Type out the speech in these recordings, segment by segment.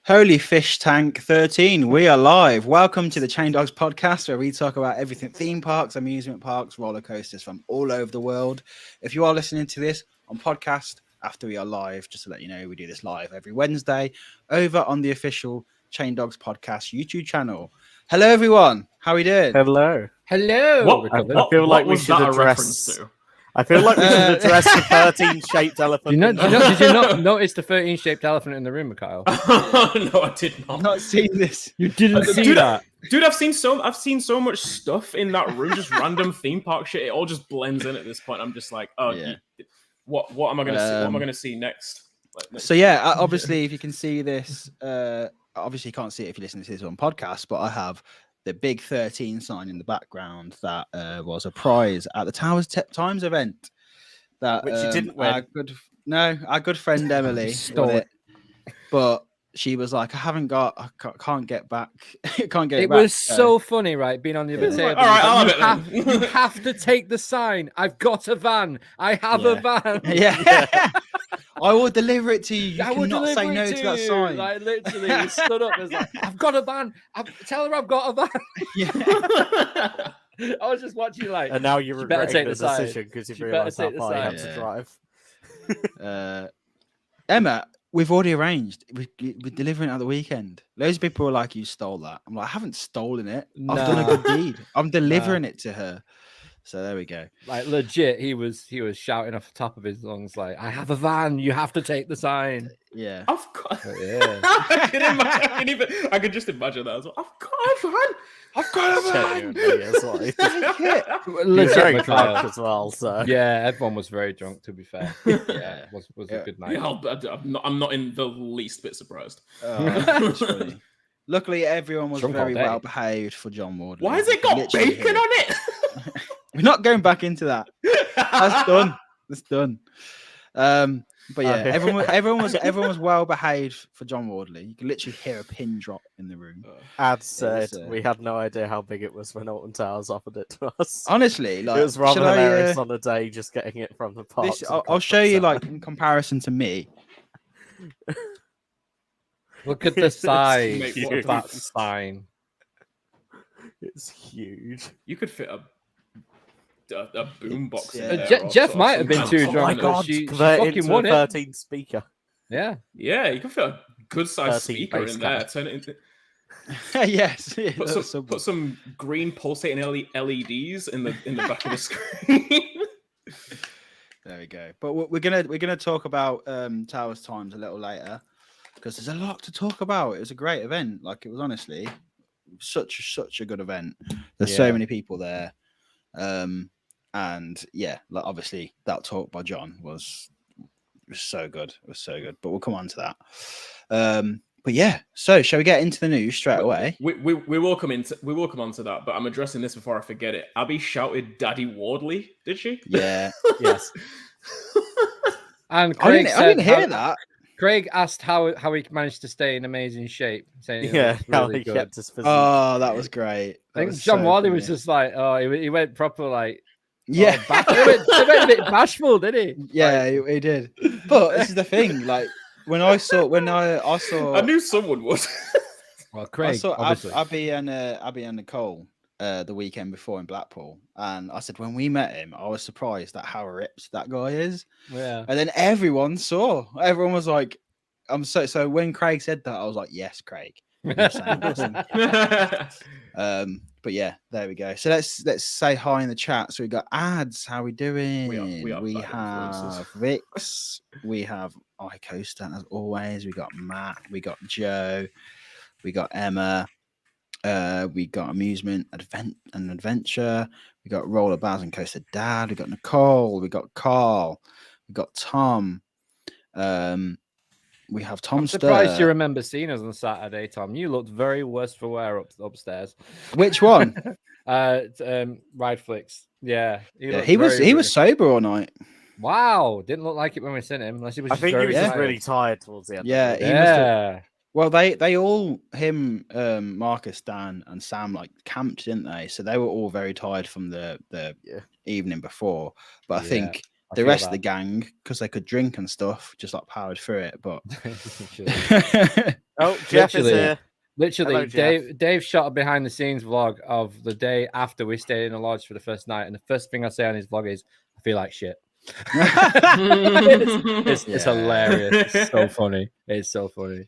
Holy Fish Tank 13, we are live. Welcome to the Chain Dogs podcast, where we talk about everything theme parks, amusement parks, roller coasters from all over the world. If you are listening to this on podcast after we are live, just to let you know, we do this live every Wednesday over on the official Chain Dogs podcast YouTube channel. Hello, everyone. How are we doing? Hello. I feel like we should address. I feel like we should address the 13-shaped elephant. Did you not notice the 13-shaped elephant in the room, Kyle? No, I did not. I've not seen this. You didn't see that, dude. I've seen so much stuff in that room, just random theme park shit. It all just blends in at this point. I'm just like, oh, yeah. What am I gonna see? What am I gonna see next? So yeah, obviously, if you can see this, obviously you can't see it if you listen to this on podcast, but I have the big 13 sign in the background that was a prize at the Towers Times event. That which you didn't win. Our good friend Emily stole it, but she was like, I can't get back. Can't get it It back. was so funny, right? Being on the other table. All right, I'll have it. You have to take the sign. I've got a van. I have a van. Yeah. I will deliver it to you. You I will cannot say no to that sign. Like literally, he stood up and was like, I've got a van. Tell her I've got a van. Yeah. I was just watching like, and now you're regretting the decision because you've realised how far you have to drive. Emma, we've already arranged. We're delivering it at the weekend. Loads of people were like, you stole that. I'm like, I haven't stolen it. I've done a good deed. I'm delivering it to her. So there we go. Like legit, he was shouting off the top of his lungs, like, I have a van, you have to take the sign. Yeah. I've got yeah. I could just imagine that as well. I've got a van. I've got a van. Legit very drunk as well. So yeah, everyone was very drunk, to be fair. Yeah, it was a good night. Yeah, I'm not in the least bit surprised. That's funny. Luckily, everyone was Drunk very well behaved for John Ward. Why has it got bacon on it? We're not going back into that. That's done. That's done. But yeah, everyone was well behaved for John Wardley. You can literally hear a pin drop in the room. Ad said we had no idea how big it was when Alton Towers offered it to us. Honestly, like, it was rather hilarious on the day just getting it from the park. I'll show you, like, in comparison to me. Look at the size of that sign. It's huge. You could fit a boombox in Yeah. there. Jeff might have been too Oh drunk. my god! She Convert fucking into won a it. 13 speaker. Yeah. Yeah, you can fit a good sized 13 speaker bass in there. card. Turn it into. Yes. Put some green pulsating LEDs in the back of the screen. There we go. But we're gonna talk about Towers Times a little later, because there's a lot to talk about. It was a great event. Like, it was honestly such a good event. There's so many people there. And yeah, like, obviously that talk by John was so good. It was so good. But we'll come on to that. But yeah, so shall we get into the news straight away? We will come on to that, but I'm addressing this before I forget it. Abby shouted "Daddy Wardley," did she? Yeah. Yes. And I didn't hear that. Craig asked how he managed to stay in amazing shape. Saying How really he good. kept his physique. Oh, that was great. I think John Wally was just like, he went proper like, yeah, he went a bit bashful, didn't he? Yeah, he did. But this is the thing, like, when I saw, I knew someone would. Well, Craig, I saw obviously. Abby and Nicole the weekend before in Blackpool, and I said when we met him, I was surprised at how ripped that guy is. Yeah. And then everyone was like, "I'm so." So when Craig said that, I was like, "Yes, Craig." But yeah, there we go. So let's say hi in the chat. So we got ads. How we doing? We have Vix. We have iCoaster as always. We got Matt. We got Joe. We got Emma. We got Amusement, Adventure. We got Roller Baz and Coaster Dad. We got Nicole. We got Carl. We got Tom. We have Tom. I'm surprised you remember seeing us on Saturday, Tom. You looked very worse for wear upstairs. Which one? Ride Flicks. Yeah, he was sober all night. Wow, didn't look like it when we sent him. Unless he was. I think he was just really tired towards the end. Yeah, of he yeah. Well, they all him, Marcus, Dan, and Sam like camped, didn't they? So they were all very tired from the evening before. But I think the rest of the gang, because they could drink and stuff, just like powered through it. But oh, Jeff is here. Literally, Hello, Dave shot a behind the scenes vlog of the day after we stayed in the lodge for the first night, and the first thing I say on his vlog is, "I feel like shit." It's hilarious. It's so funny. It's so funny.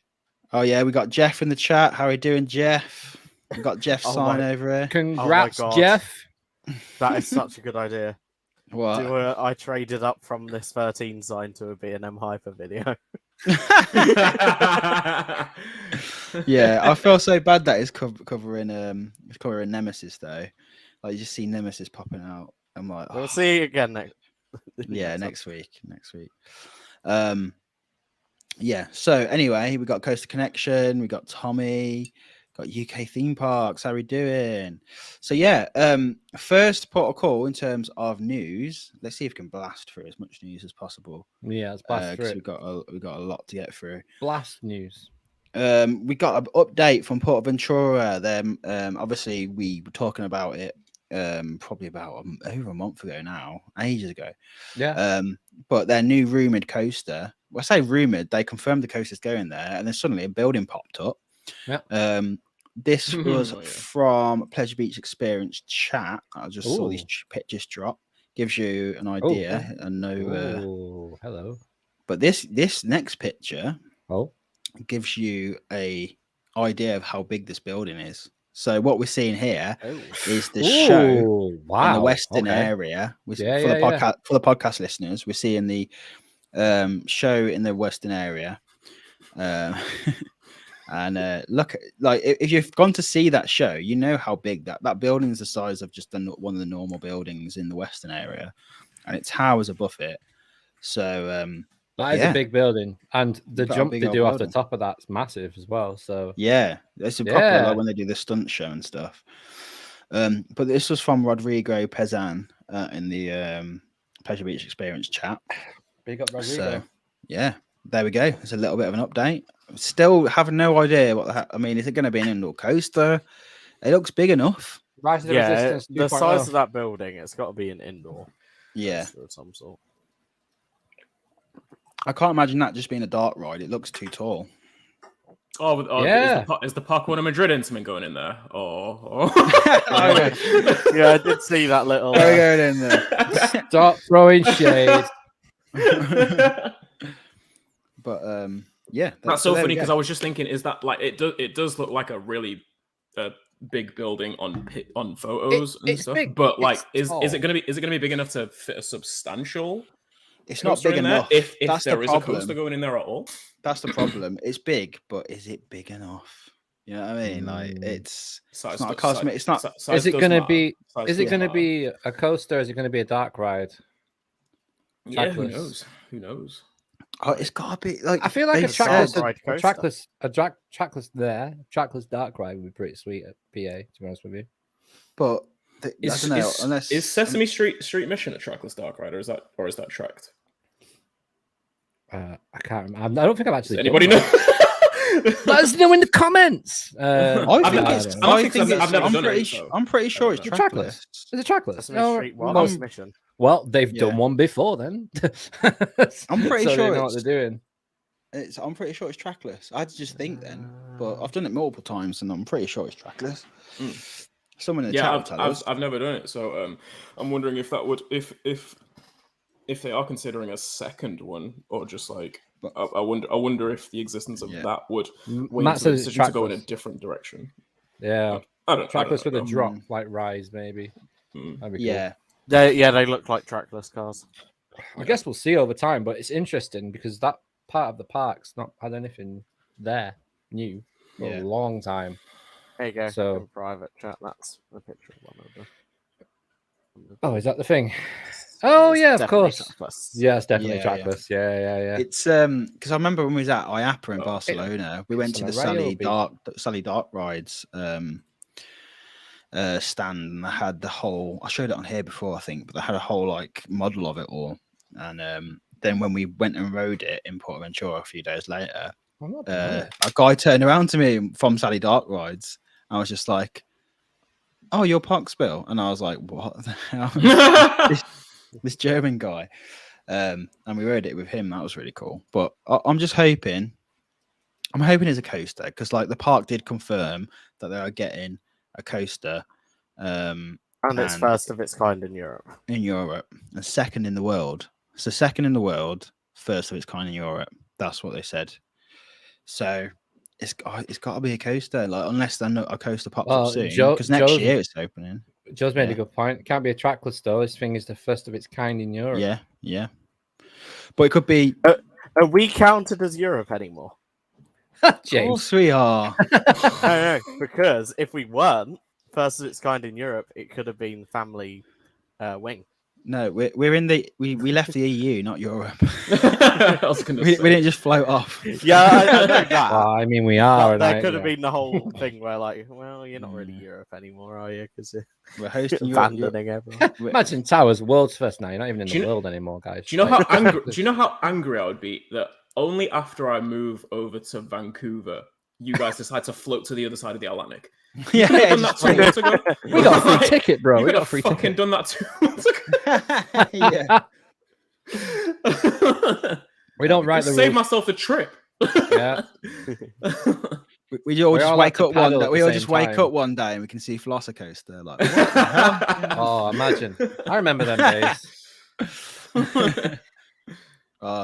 Oh yeah, we got Jeff in the chat. How are you doing, Jeff? We got Jeff's sign over here. Congrats, Jeff. That is such a good idea. What? I traded up from this 13 sign to a B&M Hyper video. Yeah, I feel so bad that it's covering Nemesis though. Like you just see Nemesis popping out. I'm like, we'll see you again next. Next week. Yeah. So anyway, we got Coaster Connection, we got Tommy, got UK Theme Parks. How are we doing? So yeah, first port of call in terms of news. Let's see if we can blast through as much news as possible. Yeah, let's blast through. We got a lot to get through. Blast news. We got an update from Portaventura. Then obviously we were talking about it probably about over a month ago now, ages ago. Yeah. But their new rumored coaster. Well, I say rumored, they confirmed the coaster's going there, and then suddenly a building popped up. Yeah. This was from Pleasure Beach Experience chat. I just saw these pictures drop. Gives you an idea and no. Hello. But this next picture gives you a idea of how big this building is. So what we're seeing here is the show in the Western area. For the podcast listeners, we're seeing the show in the Western area. And look, like if you've gone to see that show, you know how big that building is. The size of just one of the normal buildings in the Western area, and it towers above it. So that is a big building, and the jump they do off the top of that's massive as well. So yeah, it's a proper like when they do the stunt show and stuff. But this was from Rodrigo Pezan in the Pleasure Beach Experience chat. Big up, Rodrigo. So yeah, there we go. It's a little bit of an update. Still have no idea I mean, is it going to be an indoor coaster? It looks big enough. Rise of the Resistance. The size of that building, it's got to be an indoor. Yeah, of some sort. I can't imagine that just being a dark ride. It looks too tall. Yeah. Is the Park 1 of Madrid instrument going in there? Yeah, I did see that little. Going in there. Stop throwing shade. But yeah, that's so funny because I was just thinking, is that like it does look like a really big building on photos and stuff. Big. But like, is it gonna be big enough to fit a substantial? It's not big enough. If there is a coaster going in there at all, that's the problem. It's big, but is it big enough? You know what I mean? Like it's not a cosmic. It's not. Is it going to be? Is it going to be a coaster? Or is it going to be a dark ride? Yeah, who knows? Oh, it's got to be like. I feel like a trackless dark ride would be pretty sweet at PA. To be honest with you, but I don't know. Unless is Sesame Street Mission a trackless dark ride, or is that tracked? I can't remember. I don't think I've actually. Does anybody know? Let us know in the comments. I'm pretty sure it's trackless. Is it trackless? Mission. Well, they've done one before then. I'm pretty sure they know what they're doing. I'm pretty sure it's trackless. I had to just think then, but I've done it multiple times, and I'm pretty sure it's trackless. Someone in the chat will tell us. I've never done it, so I'm wondering if that would if they are considering a second one, or just like I wonder if the existence of that would Matt says it's to go in a different direction. Yeah, I don't trackless with a drop, like Rise maybe. That'd be cool. Yeah. They look like trackless cars. I guess we'll see over time, but it's interesting because that part of the park's not had anything there new for a long time. There you go. So in private chat, that's a picture of one of them. Oh, is that the thing? Oh yeah, of course. Trackless. Yeah, it's definitely trackless. Yeah. It's because I remember when we was at IAPA in Barcelona, we went to the Sally Dark rides. stand, and they had the whole. I showed it on here before, I think, but they had a whole like model of it all. And then when we went and rode it in Portaventura a few days later, a guy turned around to me from Sally Dark Rides. I was just like, "Oh, you're Puckspill," and I was like, "What the hell?" this German guy. And we rode it with him. That was really cool. But I'm just hoping. I'm hoping it's a coaster because, like, the park did confirm that they are getting a coaster. And it's first of its kind in Europe. In Europe, and second in the world. So second in the world, first of its kind in Europe. That's what they said. So it's got to be a coaster, like unless a coaster pops up soon. Because next year it's opening. Joe's made a good point. It can't be a trackless though. This thing is the first of its kind in Europe. Yeah. But it could be. Are we counted as Europe anymore? James. Of course we are. No, because if we weren't first of its kind in Europe, it could have been family wing. No, we're in the we left the EU, not Europe. I was gonna say. We didn't just float off. Yeah, I know that. Well, I mean, we are. That could have been the whole thing where, like, well, you're not really Europe anymore, are you? Because we're hosting abandoning everyone. Imagine Towers world's first now. You're not even in the world anymore, guys. Do you know how angry? Do you know how angry I would be that only after I move over to Vancouver, you guys decide to float to the other side of the Atlantic? Yeah, done that 2 months ago. We got a free ticket, bro. We got a free fucking ticket. done that 2 months ago. Yeah. We don't write the save rules. myself the trip. Yeah. We all just wake up one day. We all just wake up one day and we can see Velocicoaster. Like, what the hell? Oh, imagine! I remember them days.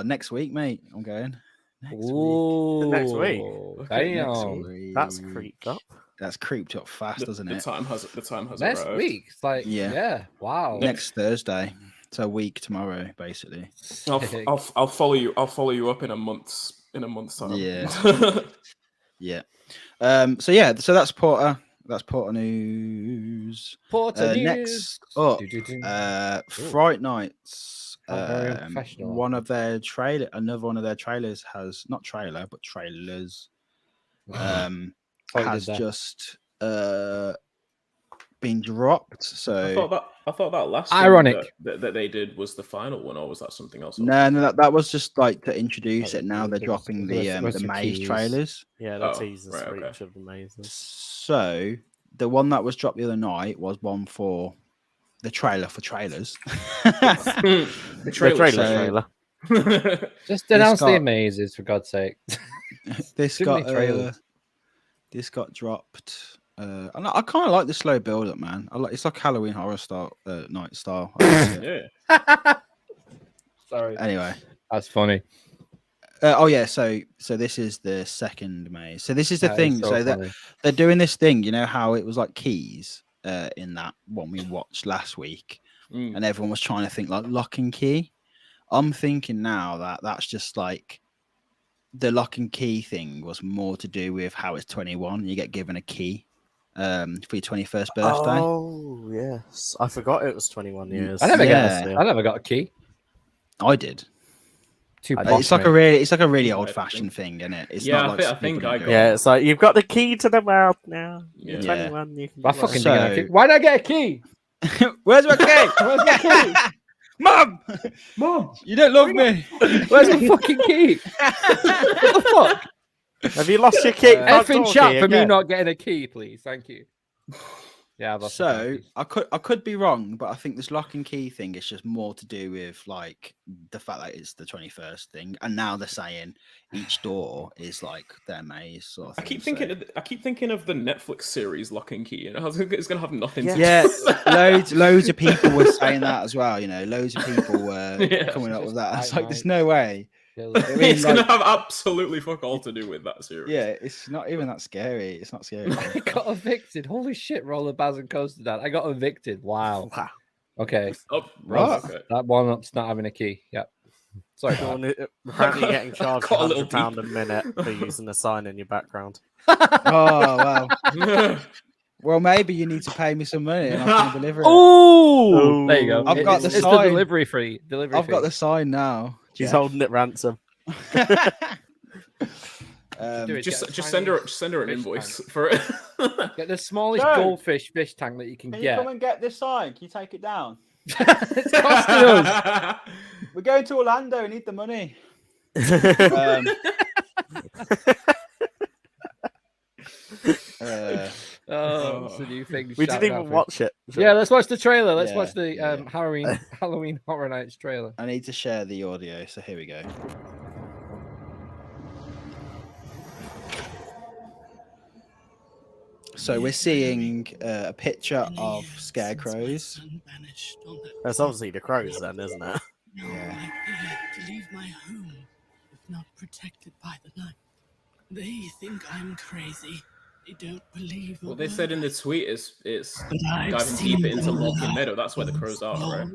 Next week, mate. I'm going. Next week. Damn. That's creeped up. That's creeped up fast, doesn't it? The time has Next arrived. week. It's like yeah. Wow. Next Thursday. So a week tomorrow, basically. I'll follow you. I'll follow you up in a month's time. Yeah. Yeah. So that's Porter. That's Porter news. Porter news. Next up, Fright Nights. Professional. Another one of their trailers has not trailer, but trailers has just been dropped. So I thought that last ironic that they did was the final one, or was that something else? No, that was just like to introduce it. Now they're dropping the maze trailers. Yeah, the teaser speech of the mazes. So the one that was dropped the other night was one for the trailer for trailers. the trailer. Just denounce the amazes, for God's sake. This got dropped. And I kind of like the slow build up, man. It's like Halloween Horror Night style. Yeah. Sorry. Anyway, that's funny. So this is the second maze. So this is the thing. So they're doing this thing. You know how it was like keys in that one we watched last week, and everyone was trying to think like lock and key. I'm thinking now that that's just like the lock and key thing was more to do with how it's 21. You get given a key for your 21st birthday. Oh yes, I forgot it was 21 years. I never got a key. I did. It's like a really old fashioned thing, isn't it? It's not like I think I got. Yeah, it's like you've got the key to the world now. You're 21. You can why did I get a key? Where's my key? Where's my key? Mom, you don't love me. Where's my fucking key? What the fuck? Have you lost your key? Effing chat for me not getting a key, please. Thank you. Yeah. So I could be wrong, but I think this lock and key thing is just more to do with like the fact that it's the 21st thing, and now they're saying each door is like their maze sort of thing. I keep thinking of the Netflix series Lock and Key, and I think it's gonna have nothing. Loads of people were saying that as well. You know, loads of people were coming up with that. It's like there's no way. It's gonna have absolutely fuck all to do with that series. Yeah, it's not even that scary. It's not scary. I got evicted. Holy shit, Roller Baz and Coaster Dad. I got evicted. Wow. Okay. That one up's not having a key. Yep. Sorry. Apparently getting charged £100 a minute for using a sign in your background. Oh wow. Well, maybe you need to pay me some money and I can deliver it. Oh, there you go. I've got the sign. It's the delivery fee. I've got the sign now. She's holding it ransom. Just send her an invoice for it. Get the smallest goldfish fish tank that you can Can get. you come and get this sign? Can you take it down? It's costing us. We're going to Orlando. We need the money. It's a new thing. We didn't even watch it. Yeah, let's watch the trailer. Let's watch the Halloween Horror Nights trailer. I need to share the audio, so here we go. So we're seeing a picture of scarecrows. That's obviously the crows, then, isn't it? Yeah. To leave my home, if not protected by the night. They think I'm crazy. They don't believe. Well, they said in the tweet it's diving deeper into Lockwood Meadow. That's where the crows are, right?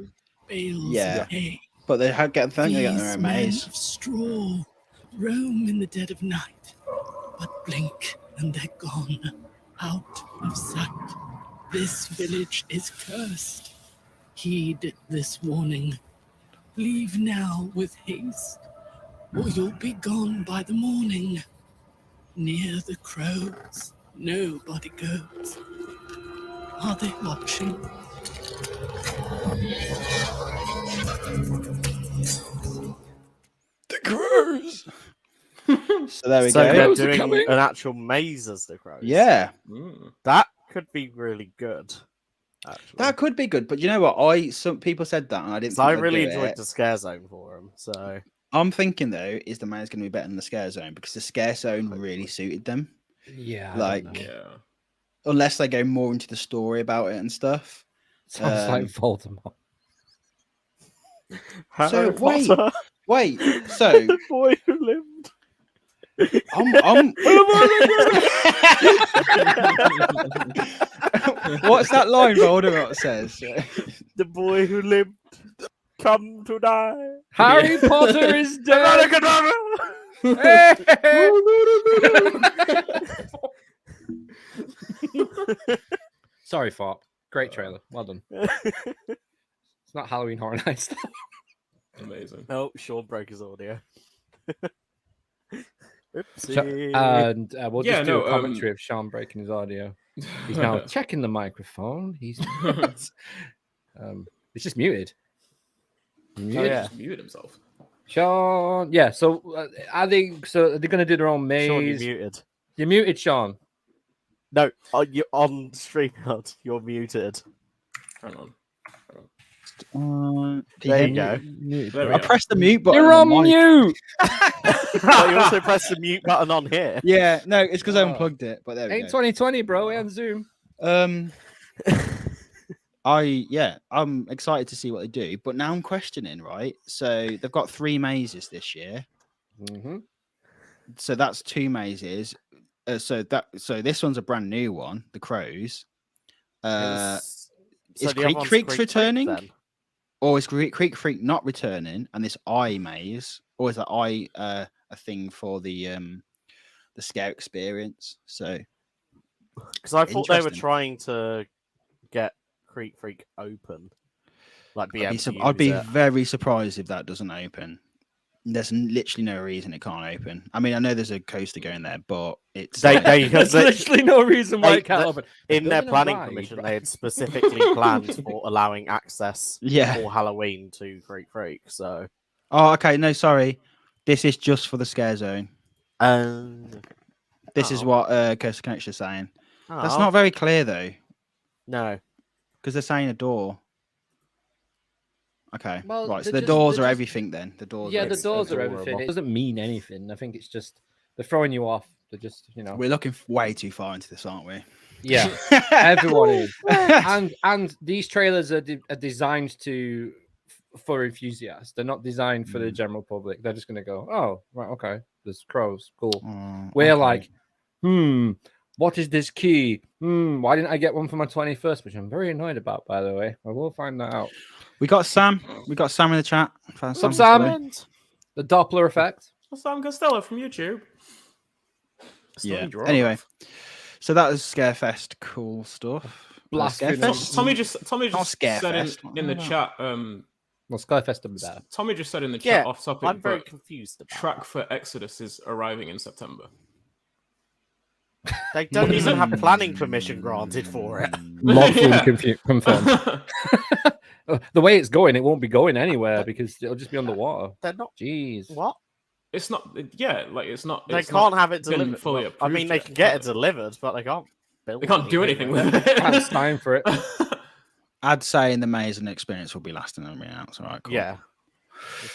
Yeah, but they had get their own maze. Of straw roam in the dead of night, but blink and they're gone, out of sight. This village is cursed. Heed this warning. Leave now with haste, or you'll be gone by the morning. Near the crows, nobody goes. Are they watching? The crows. So there we So go. they're doing an actual maze as the crows. Yeah, that could be really good. Actually. that could be good. But you know what? Some people said that, and I didn't. So I really enjoyed the scare zone for them. So I'm thinking though, is the maze going to be better than the scare zone because the scare zone really suited them. Yeah, unless they go more into the story about it and stuff. Sounds like Voldemort. So wait. So the boy who lived. What's that line Voldemort says? The boy who lived, come to die. Harry Potter is dead. Sorry, Fop. Great trailer. Well done. It's not Halloween Horror Nights. Amazing. Oh, Sean broke his audio. And we'll just do a commentary of Sean breaking his audio. He's now checking the microphone. He's it's just muted. Just muted himself. Sean, yeah. So are they going to do their own maze? Sean, you're muted. You're muted, Sean. No, you're on StreamYard. You're muted. Hang on. There you go. I pressed the mute button. You're on mute. Oh, you also pressed the mute button on here. Yeah, no, it's because I unplugged it. But there we go. 2020, bro. We're on Zoom. I'm excited to see what they do, but now I'm questioning. Right, so they've got 3 mazes this year. Mm-hmm. So that's 2 mazes. So this one's a brand new one, the crows. Is Creek Freak returning? Or is Creek Freak not returning? And this eye maze, or is that eye a thing for the scare experience? So, because I thought they were trying to get Creek Freak open, like I'd be very surprised if that doesn't open. There's literally no reason it can't open. I mean, I know there's a coaster going there, but there's literally no reason why it can't open. In their planning permission, they had specifically planned for allowing access for Halloween to Creek Freak. So, okay, no, sorry, this is just for the scare zone. This is what Coaster Connection is saying. That's not very clear though. No, because they're saying a door. Okay, well, right. So the doors are everything then. The doors. Yeah, the doors are everything. It doesn't mean anything. I think it's just they're throwing you off. They're just, We're looking way too far into this, aren't we? Yeah, everyone is. And these trailers are designed for enthusiasts. They're not designed for the general public. They're just going to go, oh, right, okay. There's crows, cool. We're like, what is this key? Why didn't I get one for my 21st? Which I'm very annoyed about, by the way. I will find that out. We got Sam. We got Sam in the chat. What's up, Sam? The Doppler effect. Sam Costello from YouTube. Anyway, so that was Scarefest. Cool stuff. Scarefest. Tommy just said in the chat. Well, Skyfest would be better. Tommy just said in the chat off topic. I'm very confused. Track for Exodus is arriving in September. They don't even have planning permission granted for it. Mob confirmed. The way it's going, it won't be going anywhere because it'll just be underwater. They're not. Jeez. What? It's not. Yeah, like it's not. They it's can't not have it been delivered. fully Well, I mean, approved they yet. can get it delivered, but they can't build. They can't do anything with it. It's time for it. I'd say in the amazing experience will be lasting on me out. All right, cool. Yeah.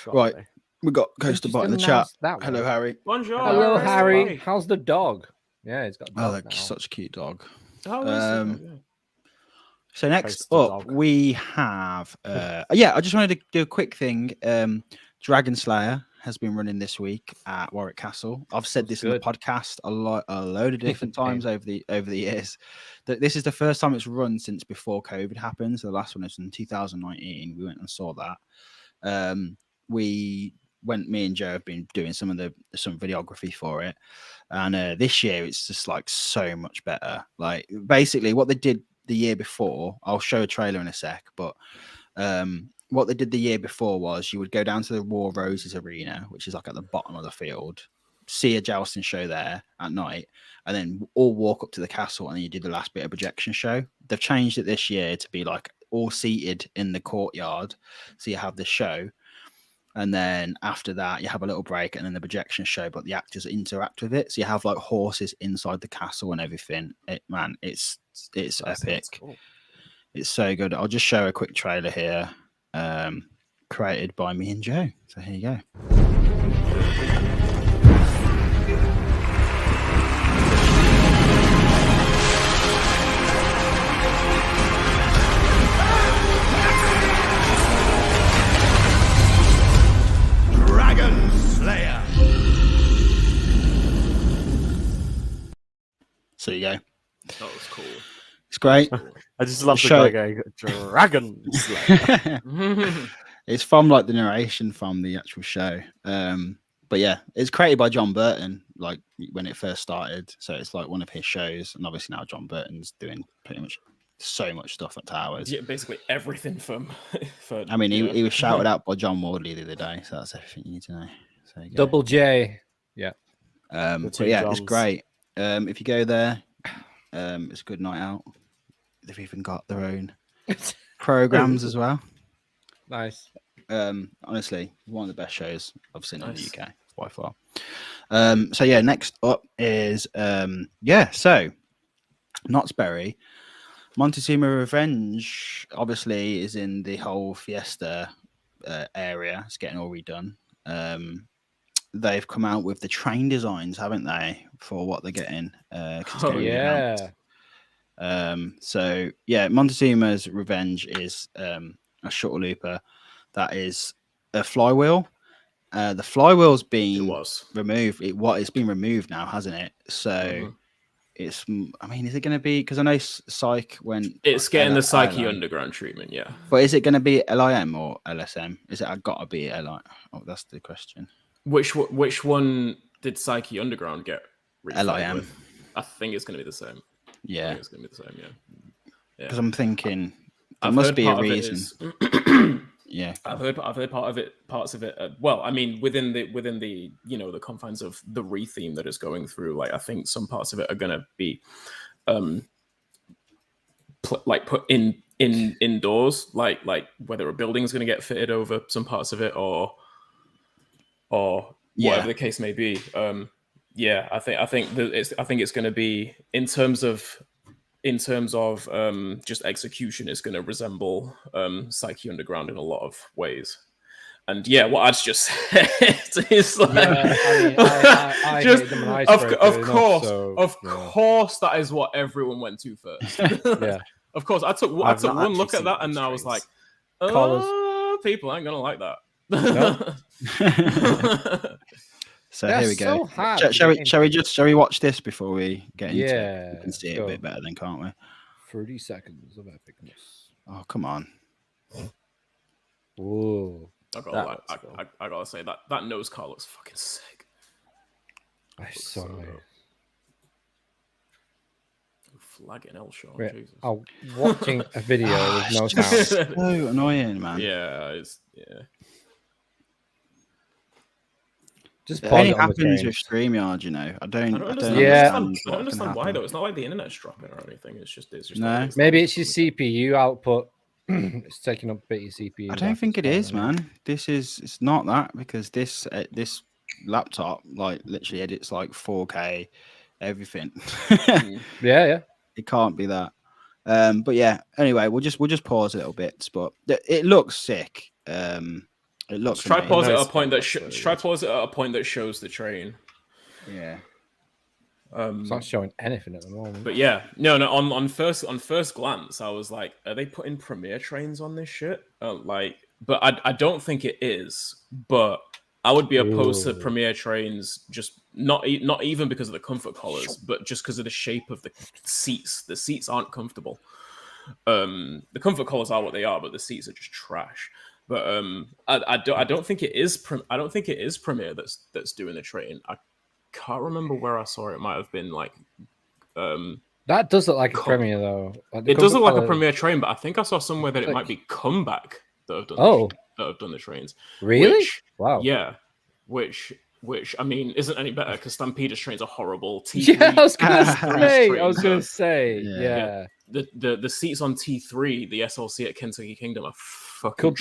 Right. We got Coaster Just Bot in the chat. announced that Hello, one. Harry. Bonjour. Hello, Harry. Harry. How's the dog? Yeah, he's got a Oh, dog that's now. such a cute dog. How is it? So next Coaster up, dog. we have. I just wanted to do a quick thing. Dragon Slayer has been running this week at Warwick Castle. I've said this in the podcast a load of different times over the years. That this is the first time it's run since before COVID happened. So the last one was in 2019. We went and saw that. Me and Joe have been doing some videography for it, and this year it's just like so much better. Like basically what they did the year before, I'll show a trailer in a sec, but what they did the year before was you would go down to the War Roses Arena, which is like at the bottom of the field, see a jousting show there at night, and then all walk up to the castle, and then you do the last bit of projection show. They've changed it this year to be like all seated in the courtyard, so you have the show, and then after that you have a little break, and then the projection show, but the actors interact with it, so you have like horses inside the castle and everything. It's epic. Cool. It's so good. I'll just show a quick trailer here, created by me and Joe. So here you go. Dragon Slayer. So you go. That was cool. It's great. I just love the Show- guy going Dragon Slayer. It's from like the narration from the actual show. But yeah, it's created by John Burton, like when it first started. So it's like one of his shows, and obviously now John Burton's doing pretty much so much stuff at Towers. Yeah, basically everything from. I mean, he was shouted out by John Wardley the other day, so that's everything you need to know. So there you go. Double J. Yeah. But yeah, it's great. If you go there, it's a good night out. They've even got their own programs as well. Nice. Honestly, one of the best shows I've seen in the UK by far. So yeah, next up is so Knott's Berry. Montezuma Revenge obviously is in the whole Fiesta area. It's getting all redone. They've come out with the train designs, haven't they, for what they're getting? Yeah. So yeah, Montezuma's Revenge is a shuttle looper that is a flywheel. The flywheel's been removed. It's been removed now, hasn't it? So it's. I mean, is it going to be? Because I know Psyche went. It's getting the Psyche Underground treatment, yeah. But is it going to be LIM or LSM? Is it? I got to be LI. Oh, that's the question. Which one did Psyche Underground get? LIM. With? I think it's going to be the same. Yeah, it's going to be the same. Yeah. Because I'm thinking there must be a reason. Yeah, I've heard parts of it. Well, I mean, within the the confines of the Retheme that is going through. Like, I think some parts of it are going to be, put indoors. Like whether a building is going to get fitted over some parts of it, or whatever the case may be. I think it's going to be in terms of just execution, it's going to resemble Psyche Underground in a lot of ways. And yeah, what I'd just said is like, I just hate them and of course, that is what everyone went to first. Yeah, of course, I took one look at that and I was like, people aren't gonna like that. No. So here we go. Shall we watch this before we get into it? We can see it a bit better then, can't we? 30 seconds of epicness. Oh, come on. Whoa. I gotta say that nose car looks fucking sick. I saw it. Flagging L Sean. Jesus. I'm watching a video with no It's just sound. so annoying, man. Yeah, Just It pause only it on the happens train. with StreamYard, you know. I don't understand. Yeah. I don't what can understand why happen. though. It's not like the internet's dropping or anything. It's just No. how it is. Maybe it's your CPU output. It's taking up a bit of your CPU. I don't think it is, man. It's not that, because this laptop like literally edits like 4K everything. Yeah. It can't be that. But yeah, anyway, we'll just pause a little bit, but it looks sick. It looks Try amazing. pause it at a point that pause it at a point that shows the train. Yeah. It's not showing anything at the moment. But yeah, no. On first glance, I was like, are they putting Premiere trains on this shit? But I don't think it is. But I would be opposed to Premiere trains, just not even because of the comfort collars, but just because of the shape of the seats. The seats aren't comfortable. The comfort collars are what they are, but the seats are just trash. But I don't think it is Premiere that's doing the train. I can't remember where I saw it. It might have been like that does look like a Premiere though. Like it does look like a Premiere train, but I think I saw somewhere that it might be Comeback that have done the trains. Really? Wow. Yeah. Which I mean isn't any better because Stampede's trains are horrible. T3, yeah, I was gonna say. Yeah. The seats on T3, the SLC at Kentucky Kingdom are fucking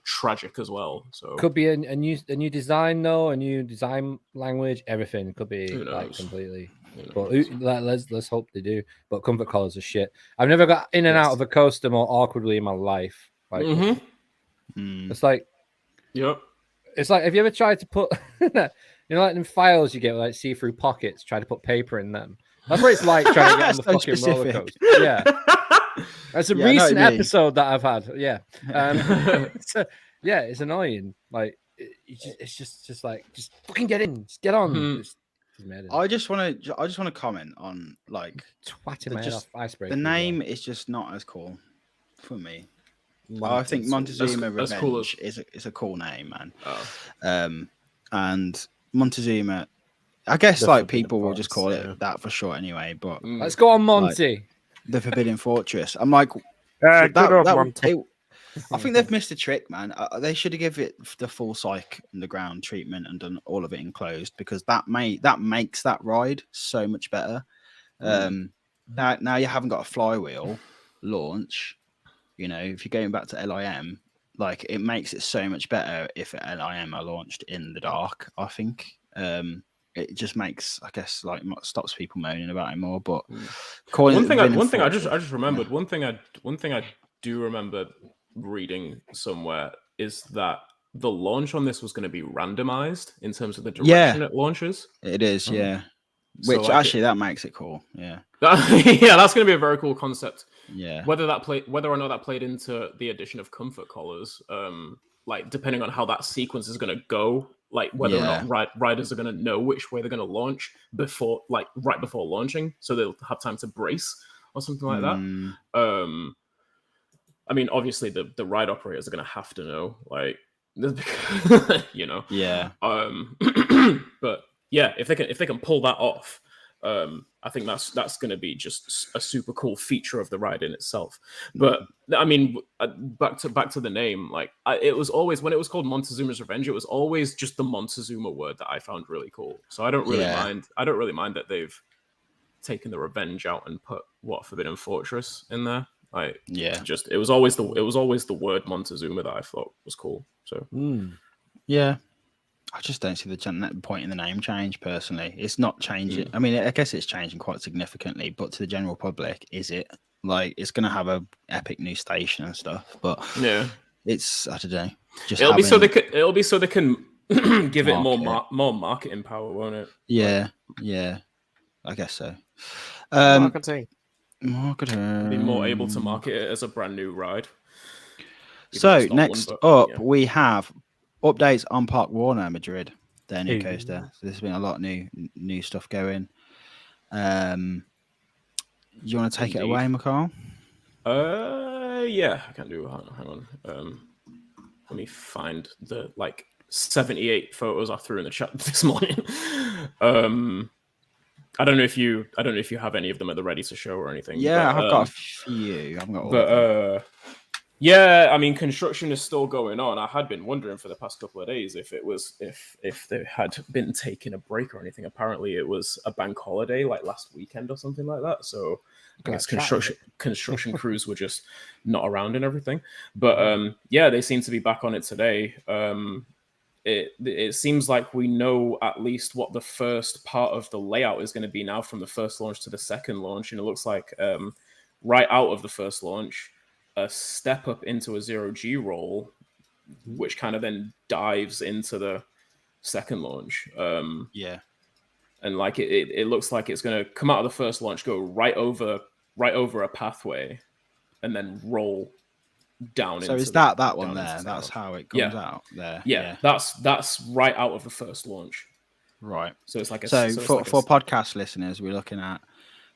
tragic as well. So could be a new design though, a new design language, everything could be like completely. But let's hope they do. But comfort collars are shit. I've never got in and out of a coaster more awkwardly in my life. Like it's like, yep. It's like, have you ever tried to put, like in files you get like see-through pockets, try to put paper in them? That's what it's like trying to get on the fucking roller coaster. Yeah. That's a recent episode that I've had. Yeah. It's annoying. Like, it's just like, just fucking get in. Just get on. I just want to comment on like twatting my head off icebreaker. The name is just not as cool for me. I think Montezuma Revenge is a cool name, man. And Montezuma, I guess like people will just call it that for short anyway. But let's go on Monty. Like, the Forbidden Fortress. I'm like, I think they've missed a trick, man. They should have given it the full psych underground treatment and done all of it enclosed, because that makes that ride so much better. Now you haven't got a flywheel launch. You know, if you're going back to LIM, like it makes it so much better if LIM are launched in the dark. I think it just makes, I guess, like stops people moaning about it more. But one thing I just remembered. One thing I do remember reading somewhere is that the launch on this was going to be randomized in terms of the direction it launches. It is, yeah. Which actually that makes it cool. Yeah. Yeah, that's going to be a very cool concept. Yeah. Whether or not that played into the addition of comfort collars, like depending on how that sequence is going to go, like whether or not riders are going to know which way they're going to launch before, like right before launching, so they'll have time to brace or something like that. I mean, obviously the ride operators are going to have to know, like, you know. Yeah. But yeah, if they can pull that off, I think that's going to be just a super cool feature of the ride in itself. But I mean, back to the name, like it was always, when it was called Montezuma's Revenge, it was always just the Montezuma word that I found really cool. So I don't really mind. I don't really mind that they've taken the revenge out and put Forbidden Fortress in there. Like, just it was always the word Montezuma that I thought was cool. So yeah. I just don't see the point in the name change, personally. It's not changing. I mean, I guess it's changing quite significantly, but to the general public, is it? Like, it's going to have a epic new station and stuff, but it's, I don't know. It'll be so they can give it more marketing power, won't it? Yeah, yeah. I guess so. Marketing. Be more able to market it as a brand new ride. So next up, we have updates on Park Warner Madrid, their new coaster. So there's been a lot of new stuff going. Do you want to take it away, McCall? Yeah, I can do. Hang on. Let me find the 78 photos I threw in the chat this morning. I don't know if you have any of them at the ready to show or anything. Yeah, I've got a few. I haven't got all of them. Yeah, I mean, construction is still going on. I had been wondering for the past couple of days if it was if they had been taking a break or anything. Apparently, it was a bank holiday like last weekend or something like that. So I guess construction crews were just not around and everything. But yeah, they seem to be back on it today. It seems like we know at least what the first part of the layout is going to be now from the first launch to the second launch, and it looks like right out of the first launch, a step up into a 0G roll, which kind of then dives into the second launch. Yeah. And like it looks like it's going to come out of the first launch, go right over a pathway, and then roll down. So is that one there? That's how it comes out there. Yeah, that's right out of the first launch. Right. So it's like for podcast listeners, we're looking at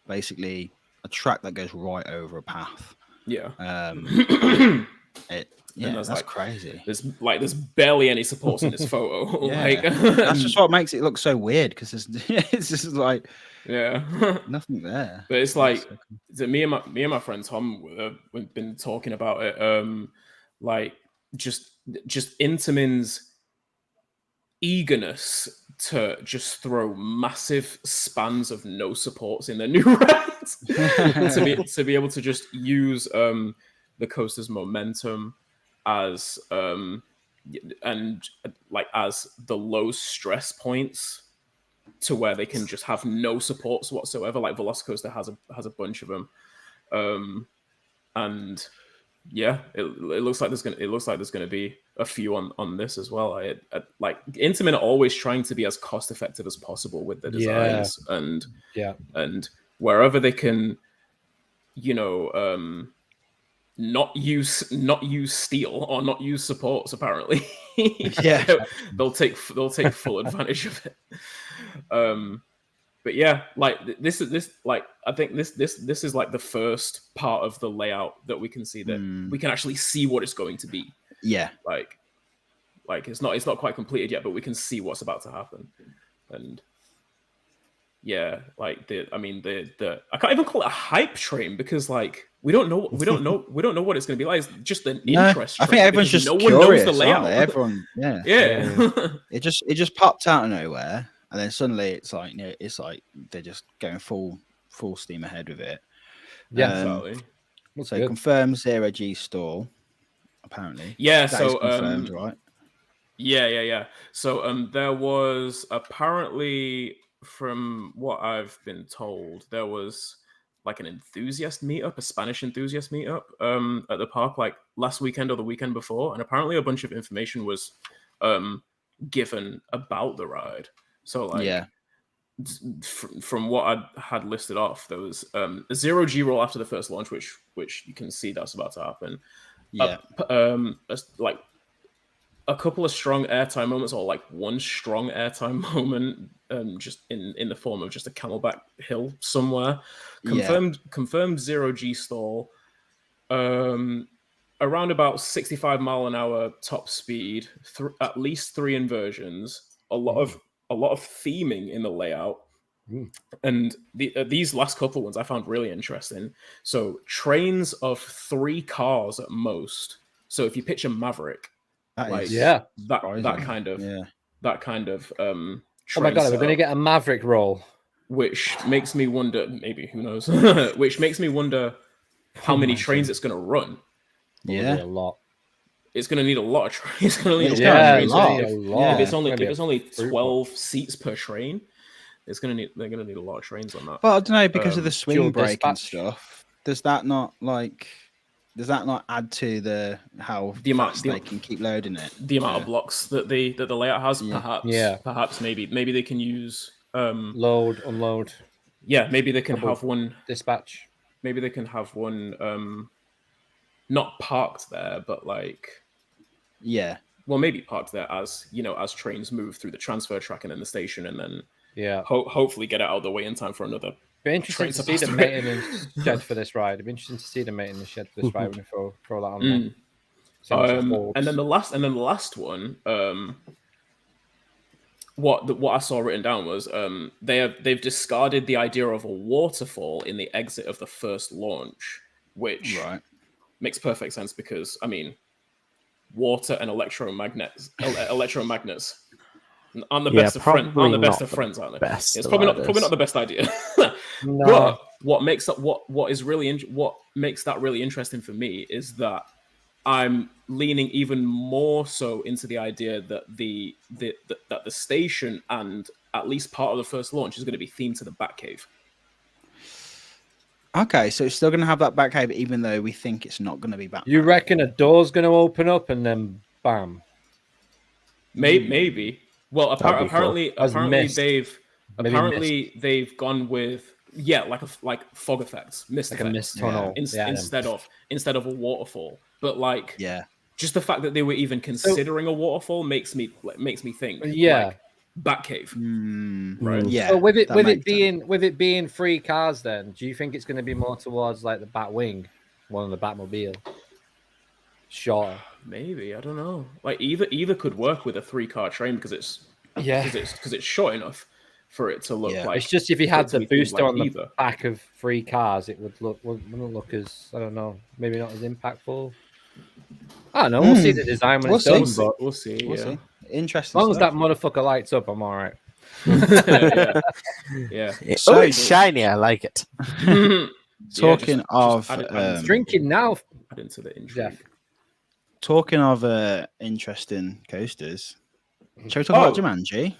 basically a track that goes right over a path. Yeah. That's crazy. There's barely any supports in this photo. Yeah. That's just what makes it look so weird, because it's just like nothing there. But it's like me and my friend Tom we've been talking about it. Like just Intamin's eagerness to just throw massive spans of no supports in their new rounds to be able to just use the coaster's momentum as and like as the low stress points to where they can just have no supports whatsoever. Like Velocicoaster has a bunch of them, and yeah, it looks like there's gonna be a few on this as well. Like Intamin are always trying to be as cost effective as possible with the designs, and wherever they can, not use steel or not use supports. Apparently, they'll take full advantage of it. But yeah, like this I think this is like the first part of the layout that we can see that we can actually see what it's going to be. Yeah, like it's not quite completed yet, but we can see what's about to happen. And yeah, like I can't even call it a hype train, because like we don't know what it's going to be like. It's just an interest train. I think everyone's just curious, one knows the layout. Everyone, yeah. It just popped out of nowhere, and then suddenly it's like they're just going full steam ahead with it. Yeah, so it confirms 0G stall, apparently. Yeah, that so is confirmed, right? Yeah. So there was apparently, from what I've been told, there was like an enthusiast meetup, a Spanish enthusiast meetup at the park like last weekend or the weekend before, and apparently a bunch of information was given about the ride. So like from what I had listed off, there was a 0G roll after the first launch, which you can see that's about to happen. Like a couple of strong airtime moments, or like one strong airtime moment, just in the form of just a camelback hill somewhere. Confirmed 0G stall. Around about 65 mile an hour top speed, at least 3 inversions, a lot of theming in the layout. And these last couple ones I found really interesting. So trains of 3 cars at most. So if you picture Maverick, that kind of oh my god, we're going to get a Maverick roll, which makes me wonder, maybe, who knows, which makes me wonder how many trains it's going to run. A lot. It's going to need a lot of trains. It's going to need a lot. If it's only 12 seats per train, they're going to need a lot of trains on that. But I don't know, because of the swing break and stuff. Does that not add to the amount they can keep loading it? The amount of blocks that the layout has, perhaps maybe they can use load, unload. Yeah, maybe they can have one dispatch. Maybe they can have one not parked there, but like maybe parked there as as trains move through the transfer track and then the station, and then hopefully get it out of the way in time for another. Be interesting to see the maintenance shed for this ride. It'd be interesting to see the maintenance shed for this ride when we throw that on there. And then the last one, what I saw written down was they've discarded the idea of a waterfall in the exit of the first launch, which makes perfect sense because I mean, water and electromagnets aren't the best of friends. Aren't the best of friends, aren't they? It's probably not the best idea. No. But what makes that what makes that really interesting for me is that I'm leaning even more so into the idea that the station and at least part of the first launch is going to be themed to the Batcave. Okay, so it's still going to have that Batcave, even though we think it's not going to be Batman. You reckon a door's going to open up and then bam? Maybe. Well, apparently Maybe they've gone with like fog effects, mist like effects, a mist tunnel instead of a waterfall. But like, just the fact that they were even considering a waterfall makes me think, like, Batcave, right? Yeah. So with it being free cars, then do you think it's going to be more towards like the Batwing, one of the Batmobile? Sure. Maybe, I don't know. Like either could work with a 3-car train because it's short enough for it to look like. It's just if you had the booster like on the back of 3 cars, it wouldn't look as, I don't know, maybe not as impactful. I don't know. We'll see the design when it's done. But we'll see. Interesting. As long as that motherfucker lights up, I'm all right. Yeah. So it's shiny. I like it. Talking of drinking now. Add into the intrigue. Jeff. Talking of interesting coasters, shall we talk about Jumanji?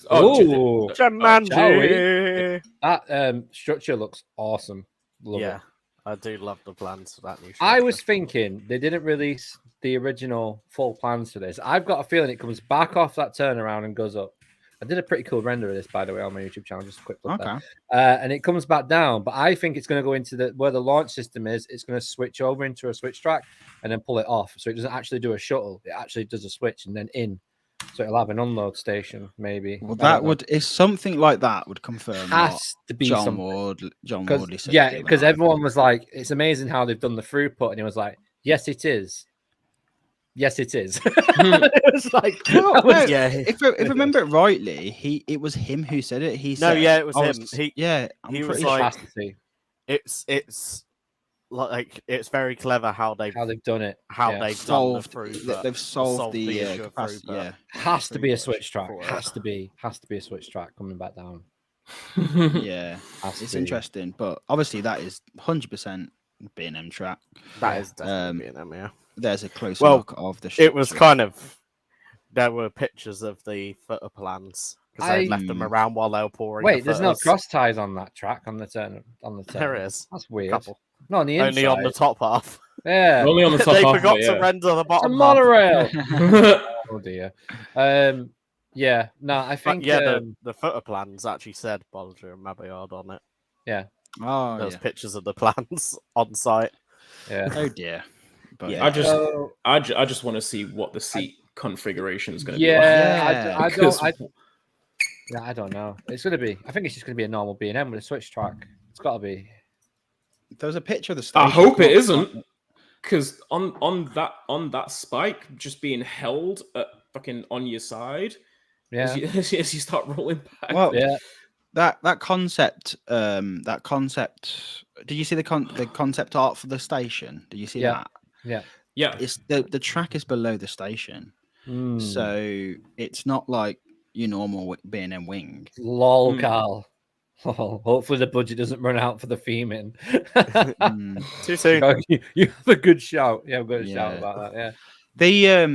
Oh, Jumanji! That structure looks awesome. Love it. I do love the plans for that new structure. I was thinking they didn't release the original full plans for this. I've got a feeling it comes back off that turnaround and goes up. I did a pretty cool render of this, by the way, on my YouTube channel. Just a quick look there. And it comes back down, but I think it's going to go into where the launch system is. It's going to switch over into a switch track and then pull it off. So it doesn't actually do a shuttle. It actually does a switch and then in. So it'll have an unload station, maybe. Well, that would, if something like that would confirm, has to be John Wardley said. Yeah, because everyone was like, "It's amazing how they've done the throughput," and he was like, "Yes, it is. Yes, it is." It was like, if I remember it rightly, it was him who said it. It was him. He was like, it's like it's very clever how they've done it. They've solved the issue of capacity. throughput. Has to be a switch track. Has to be a switch track coming back down. It's interesting, but obviously that is 100% B&M track. That is definitely B&M. Yeah. There's a close look of the. It was kind of. There were pictures of the footer plans because they left them around while they were pouring. Wait, there's no cross ties on that track on the turn. There is. That's weird. Couple. Not on the inside. Only on the top half. Yeah. Only on the top they half. forgot to render the bottom. It's a monorail. Oh dear. Yeah. No, I think. The footer plans actually said Bolger and Mabillard on it. Yeah. Oh, there's pictures of the plans on site. Yeah. Oh dear. But I just want to see what the seat configuration is going to be. I don't know. It's going to be. I think it's just going to be a normal B&M with a switch track. It's got to be. There's a picture of the station. I hope it isn't, because on that spike just being held fucking on your side, as you start rolling back. Well, that concept. Did you see the concept art for the station? Did you see that? Yeah. It's the track is below the station, so it's not like your normal B&M wing. Lol, Carl. Oh, hopefully the budget doesn't run out for the theming. Too soon. You have a good shout. Yeah, I've got a shout about that. Yeah.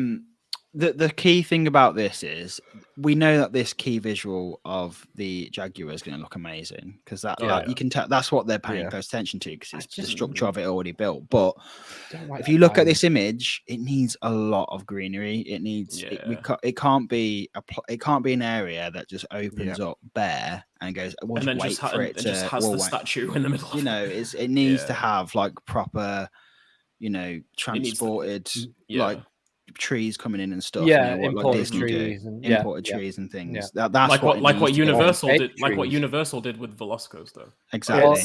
The key thing about this is we know that this key visual of the Jaguar is going to look amazing because you can tell that's what they're paying close attention to because it's the structure of it already built. But if you look at this image, it needs a lot of greenery. It needs it can't be an area that just opens up bare and goes. We'll and then wait just, for it it just has the statue in the middle. You know, it needs to have like proper, transported like. Trees coming in and stuff. Imported trees and things. Yeah. That's what Universal did. Like what Universal did with Velocicos, though. Exactly.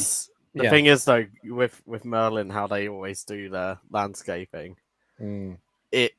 The thing is, though, with Merlin, how they always do their landscaping, it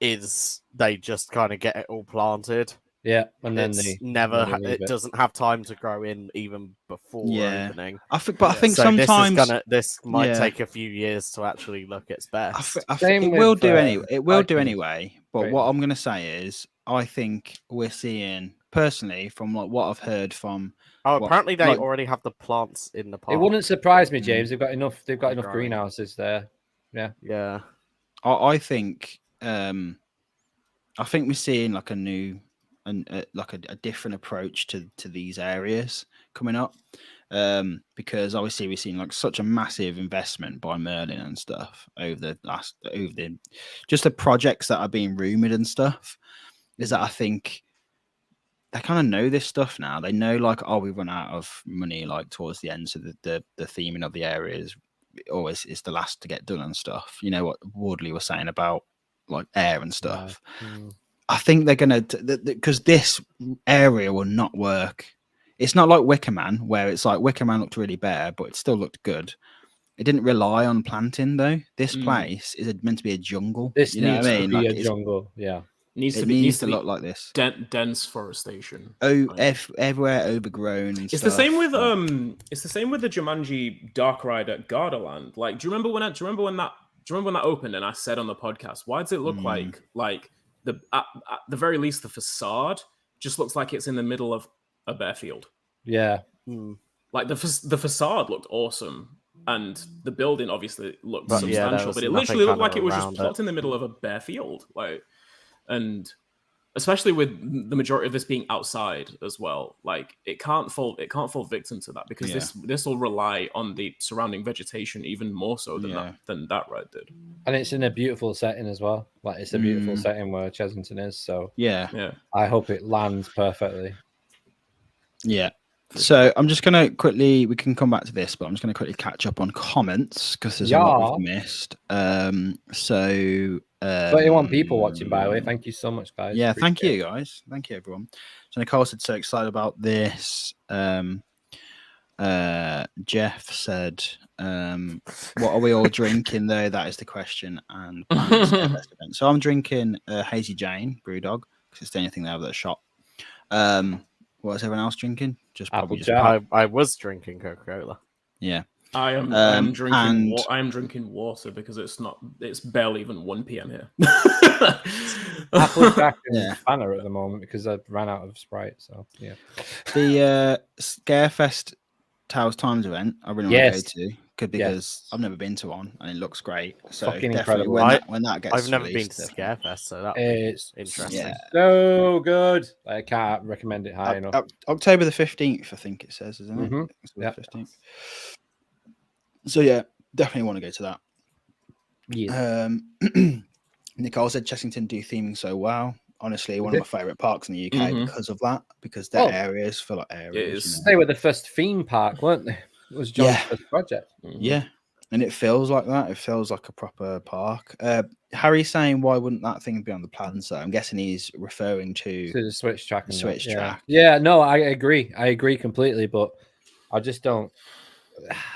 is they just kind of get it all planted. Yeah, and then it doesn't have time to grow in even before opening. I think so sometimes this might take a few years to actually look its best. It will do anyway. It will do anyway. But what I'm going to say is, I think we're seeing personally from like what I've heard from. Apparently they already have the plants in the park. It wouldn't surprise me, James. They've got enough. They've got enough greenhouses there. Yeah. I think. I think we're seeing like a new and like a different approach to these areas coming up, because obviously we've seen like such a massive investment by Merlin and stuff over the just the projects that are being rumored and stuff. Is that I think they kind of know this stuff now. They know like, oh, we run out of money like towards the end, so the theming of the areas always is the last to get done and stuff. You know what Wardley was saying about like air and stuff. I think they're gonna because this area will not work. It's not like Wicker Man, where it's like Wicker Man looked really bare, but it still looked good. It didn't rely on planting though. This place is meant to be a jungle. This needs to be like, a jungle. Yeah, it needs to look like this. Dense forestation. Everywhere overgrown. And it's stuff. the same with It's the same with the Jumanji Dark Ride at Gardaland. Like, do you remember when that opened? And I said on the podcast, why does it look like at the very least the facade just looks like it's in the middle of a bare field? Yeah. Like the facade looked awesome, and the building obviously looked substantial, but it literally looked like it was just plopped in the middle of a bare field. Like, and especially with the majority of this being outside as well, like it can't fall victim to that, because this will rely on the surrounding vegetation even more so than that ride did. And it's in a beautiful setting as well. Like it's a beautiful setting where Chessington is. So yeah, I hope it lands perfectly. Yeah. So I'm just gonna quickly. We can come back to this, but I'm just gonna quickly catch up on comments because there's a lot we've missed. 31 people watching, by the way. Thank you so much, guys. Yeah, thank you, guys. Thank you, everyone. So Nicole said so excited about this. Jeff said, "What are we all drinking though? That is the question." And so I'm drinking Hazy Jane Brewdog because it's the only thing they have at the shop. What is everyone else drinking? Just probably I was drinking Coca-Cola. Yeah. I am drinking water because it's barely even 1 p.m. here. Apple Jack and Fanta at the moment because I ran out of Sprite. So yeah. The Scarefest Towers Times event I really want to go to because I've never been to one and it looks great. So fucking definitely incredible. when that gets I've never released, been to Scarefest, so that's interesting. Yeah. So good. I can't recommend it high enough. October the 15th, I think it says, isn't it? Yeah. 15th. So yeah, definitely want to go to that. Yeah. Nicole said Chessington do theming so well. Honestly, one of my favourite parks in the UK because of that. Because their areas feel like areas. They were the first theme park, weren't they? It was John's first project. Yeah, and it feels like that. It feels like a proper park. Harry's saying, why wouldn't that thing be on the plan? So I'm guessing he's referring to the switch track. Track. Yeah, no, I agree. I agree completely, but I just don't.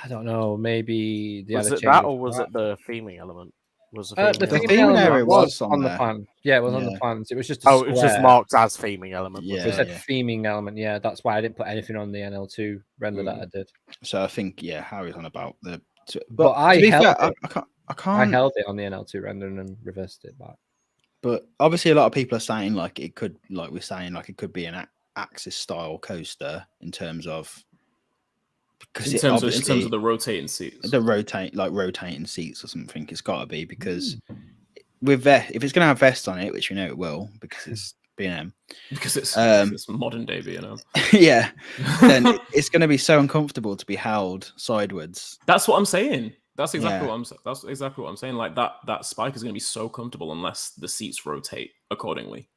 I don't know. Maybe was it that, or was it the theming element? Was the theming area was on the plan? Yeah, it was on the plans. It was just it was just marked as theming element. Yeah, it said theming element. Yeah, that's why I didn't put anything on the NL2 render that I did. So I think Harry's on about the. But I held it. I can't. I held it on the NL2 render and then reversed it back. But obviously, a lot of people are saying like it could, like we're saying, like it could be an Axis style coaster in terms of. In terms of the rotating seats, rotating seats or something, it's got to be because with if it's going to have vests on it, which we know it will because it's B&M, because it's modern day B&M. Yeah, then it's going to be so uncomfortable to be held sideways. That's what I'm saying. That's exactly what I'm saying. Like that spike is going to be so comfortable unless the seats rotate accordingly.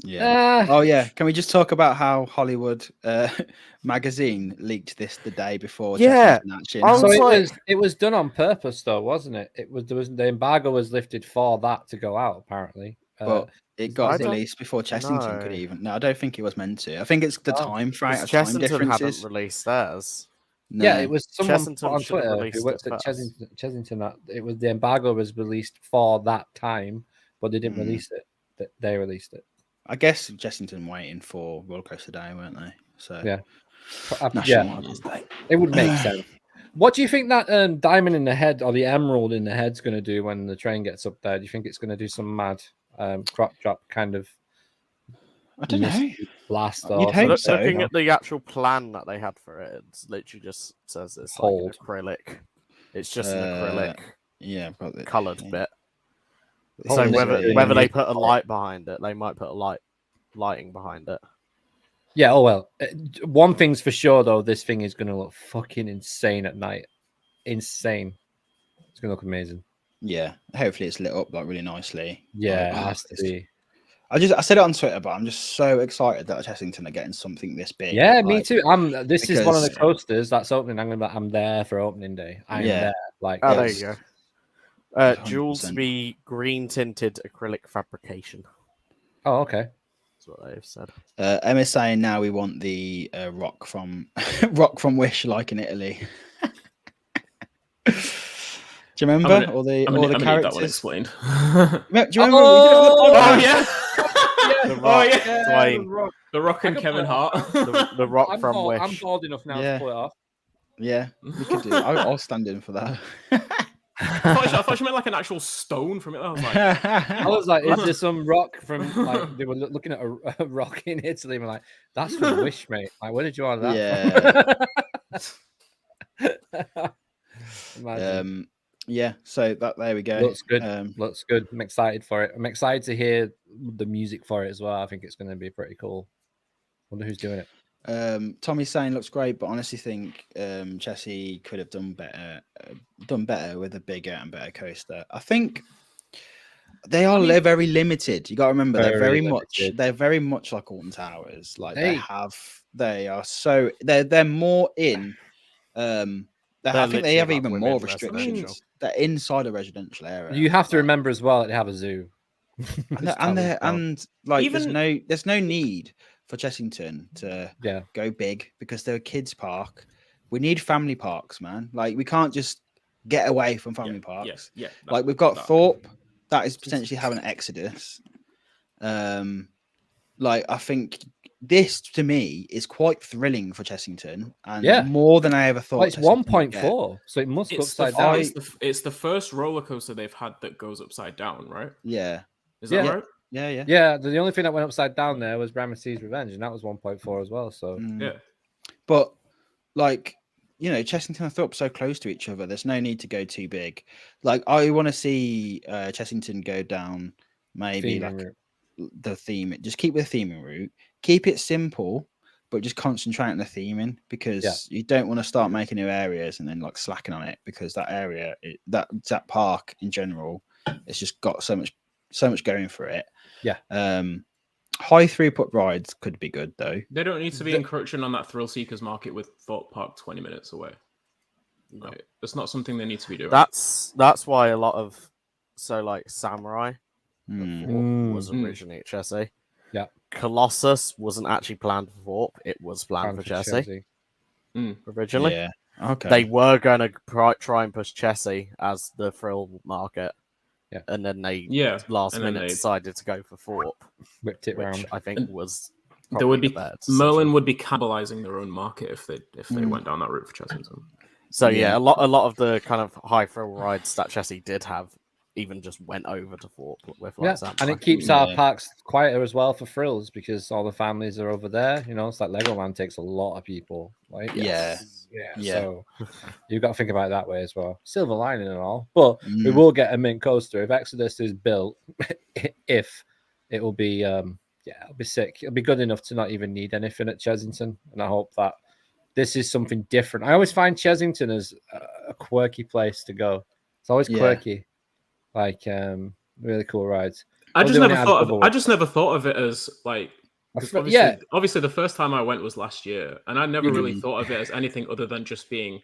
Yeah. Can we just talk about how Hollywood magazine leaked this the day before? Yeah. So it was done on purpose, though, wasn't it? The embargo was lifted for that to go out, apparently. But it got released before Chessington could even. No, I don't think it was meant to. I think it's the time frame. Chessington hadn't released theirs. No. Yeah, it was someone on Twitter who worked at Chessington that it was the embargo was released for that time, but they didn't release it. They released it. I guess Chessington waiting for Roller Coaster Day, weren't they? So Yeah. National Holidays Day. It would make sense. What do you think that diamond in the head or the emerald in the head's going to do when the train gets up there? Do you think it's going to do some mad crop drop kind of I don't know. blast? You'd Or hope so. Looking at the actual plan that they had for it, it's literally just says it's like an acrylic. It's just an acrylic, probably coloured bit. Probably So whether they put a light behind it, they might put a lighting behind it. Yeah, oh well. One thing's for sure, though, this thing is going to look fucking insane at night. Insane. It's going to look amazing. Yeah, hopefully it's lit up like really nicely. Yeah, like, it has to be. I said it on Twitter, but I'm just so excited that Chessington are getting something this big. Yeah, me too. This is one of the coasters that's opening. I'm there for opening day. I'm there. Like, there you go. Jules be green tinted acrylic fabrication. Oh, okay. That's what they've said. Emma's saying now we want the rock from Wish, like in Italy. Do you remember all the characters? That one explained. Do you remember? Oh yeah. Dwayne. The Rock and Kevin Hart. The Rock from Wish. I'm bold enough now to pull it off. Yeah, we could do it. I'll stand in for that. I thought you meant like an actual stone from it. I was like, is there some rock from like they were looking at a rock in Italy and were like, that's from Wish, mate. Like, where did you order that from? Yeah, so there we go. Looks good. Looks good. I'm excited for it. I'm excited to hear the music for it as well. I think it's going to be pretty cool. Wonder who's doing it. Tommy's saying looks great, but honestly think Chessie could have done better with a bigger and better coaster. I think they're very limited. You got to remember they're very much like Alton Towers. Like they're more in. I think they have even more restrictions. They're inside a residential area. You have to remember as well that they have a zoo. and there's no need for Chessington to go big because they're a kids park. We need family parks, man. Like we can't just get away from family parks. Like we've got Thorpe that is potentially having an exodus. Like I think this to me is quite thrilling for Chessington and more than I ever thought. Well, it's 1.4, so it must go upside down. It's the first roller coaster they've had that goes upside down, right? Yeah. Is that right? Yeah. The only thing that went upside down there was Ramesses Revenge, and that was 1.4 as well. So but like Chessington and Thorpe so close to each other. There's no need to go too big. Like I want to see Chessington go down maybe the theme. Just keep with the theming route. Keep it simple, but just concentrate on the theming because you don't want to start making new areas and then like slacking on it because that area, that park in general, it's just got so much going for it. Yeah. High throughput rides could be good though. They don't need to be encroaching on that thrill seekers market with Thorpe Park 20 minutes away. No. Like, it's not something they need to be doing. That's why a lot of Samurai was originally at Chessie. Yeah. Colossus wasn't actually planned for Thorpe. It was planned for Chessie. Originally. Yeah. Okay. They were going to try and push Chessie as the thrill market. Yeah. And then they last minute decided to go for Thorpe. Whipped it round. I think was there would be Merlin would be cannibalizing their own market if they went down that route for Chessington. So a lot of the kind of high thrill rides that Chessie did have even just went over to Thorpe with and it keeps our parks quieter as well for thrills because all the families are over there. It's like Legoland takes a lot of people, right? Yeah. So you've got to think about it that way as well. Silver lining and all, but we will get a mint coaster if Exodus is built. If it will be, it'll be sick. It'll be good enough to not even need anything at Chessington, and I hope that this is something different. I always find Chessington as a quirky place to go. It's always quirky. Like really cool rides. I just never thought of it as like obviously the first time I went was last year, and I never really thought of it as anything other than just being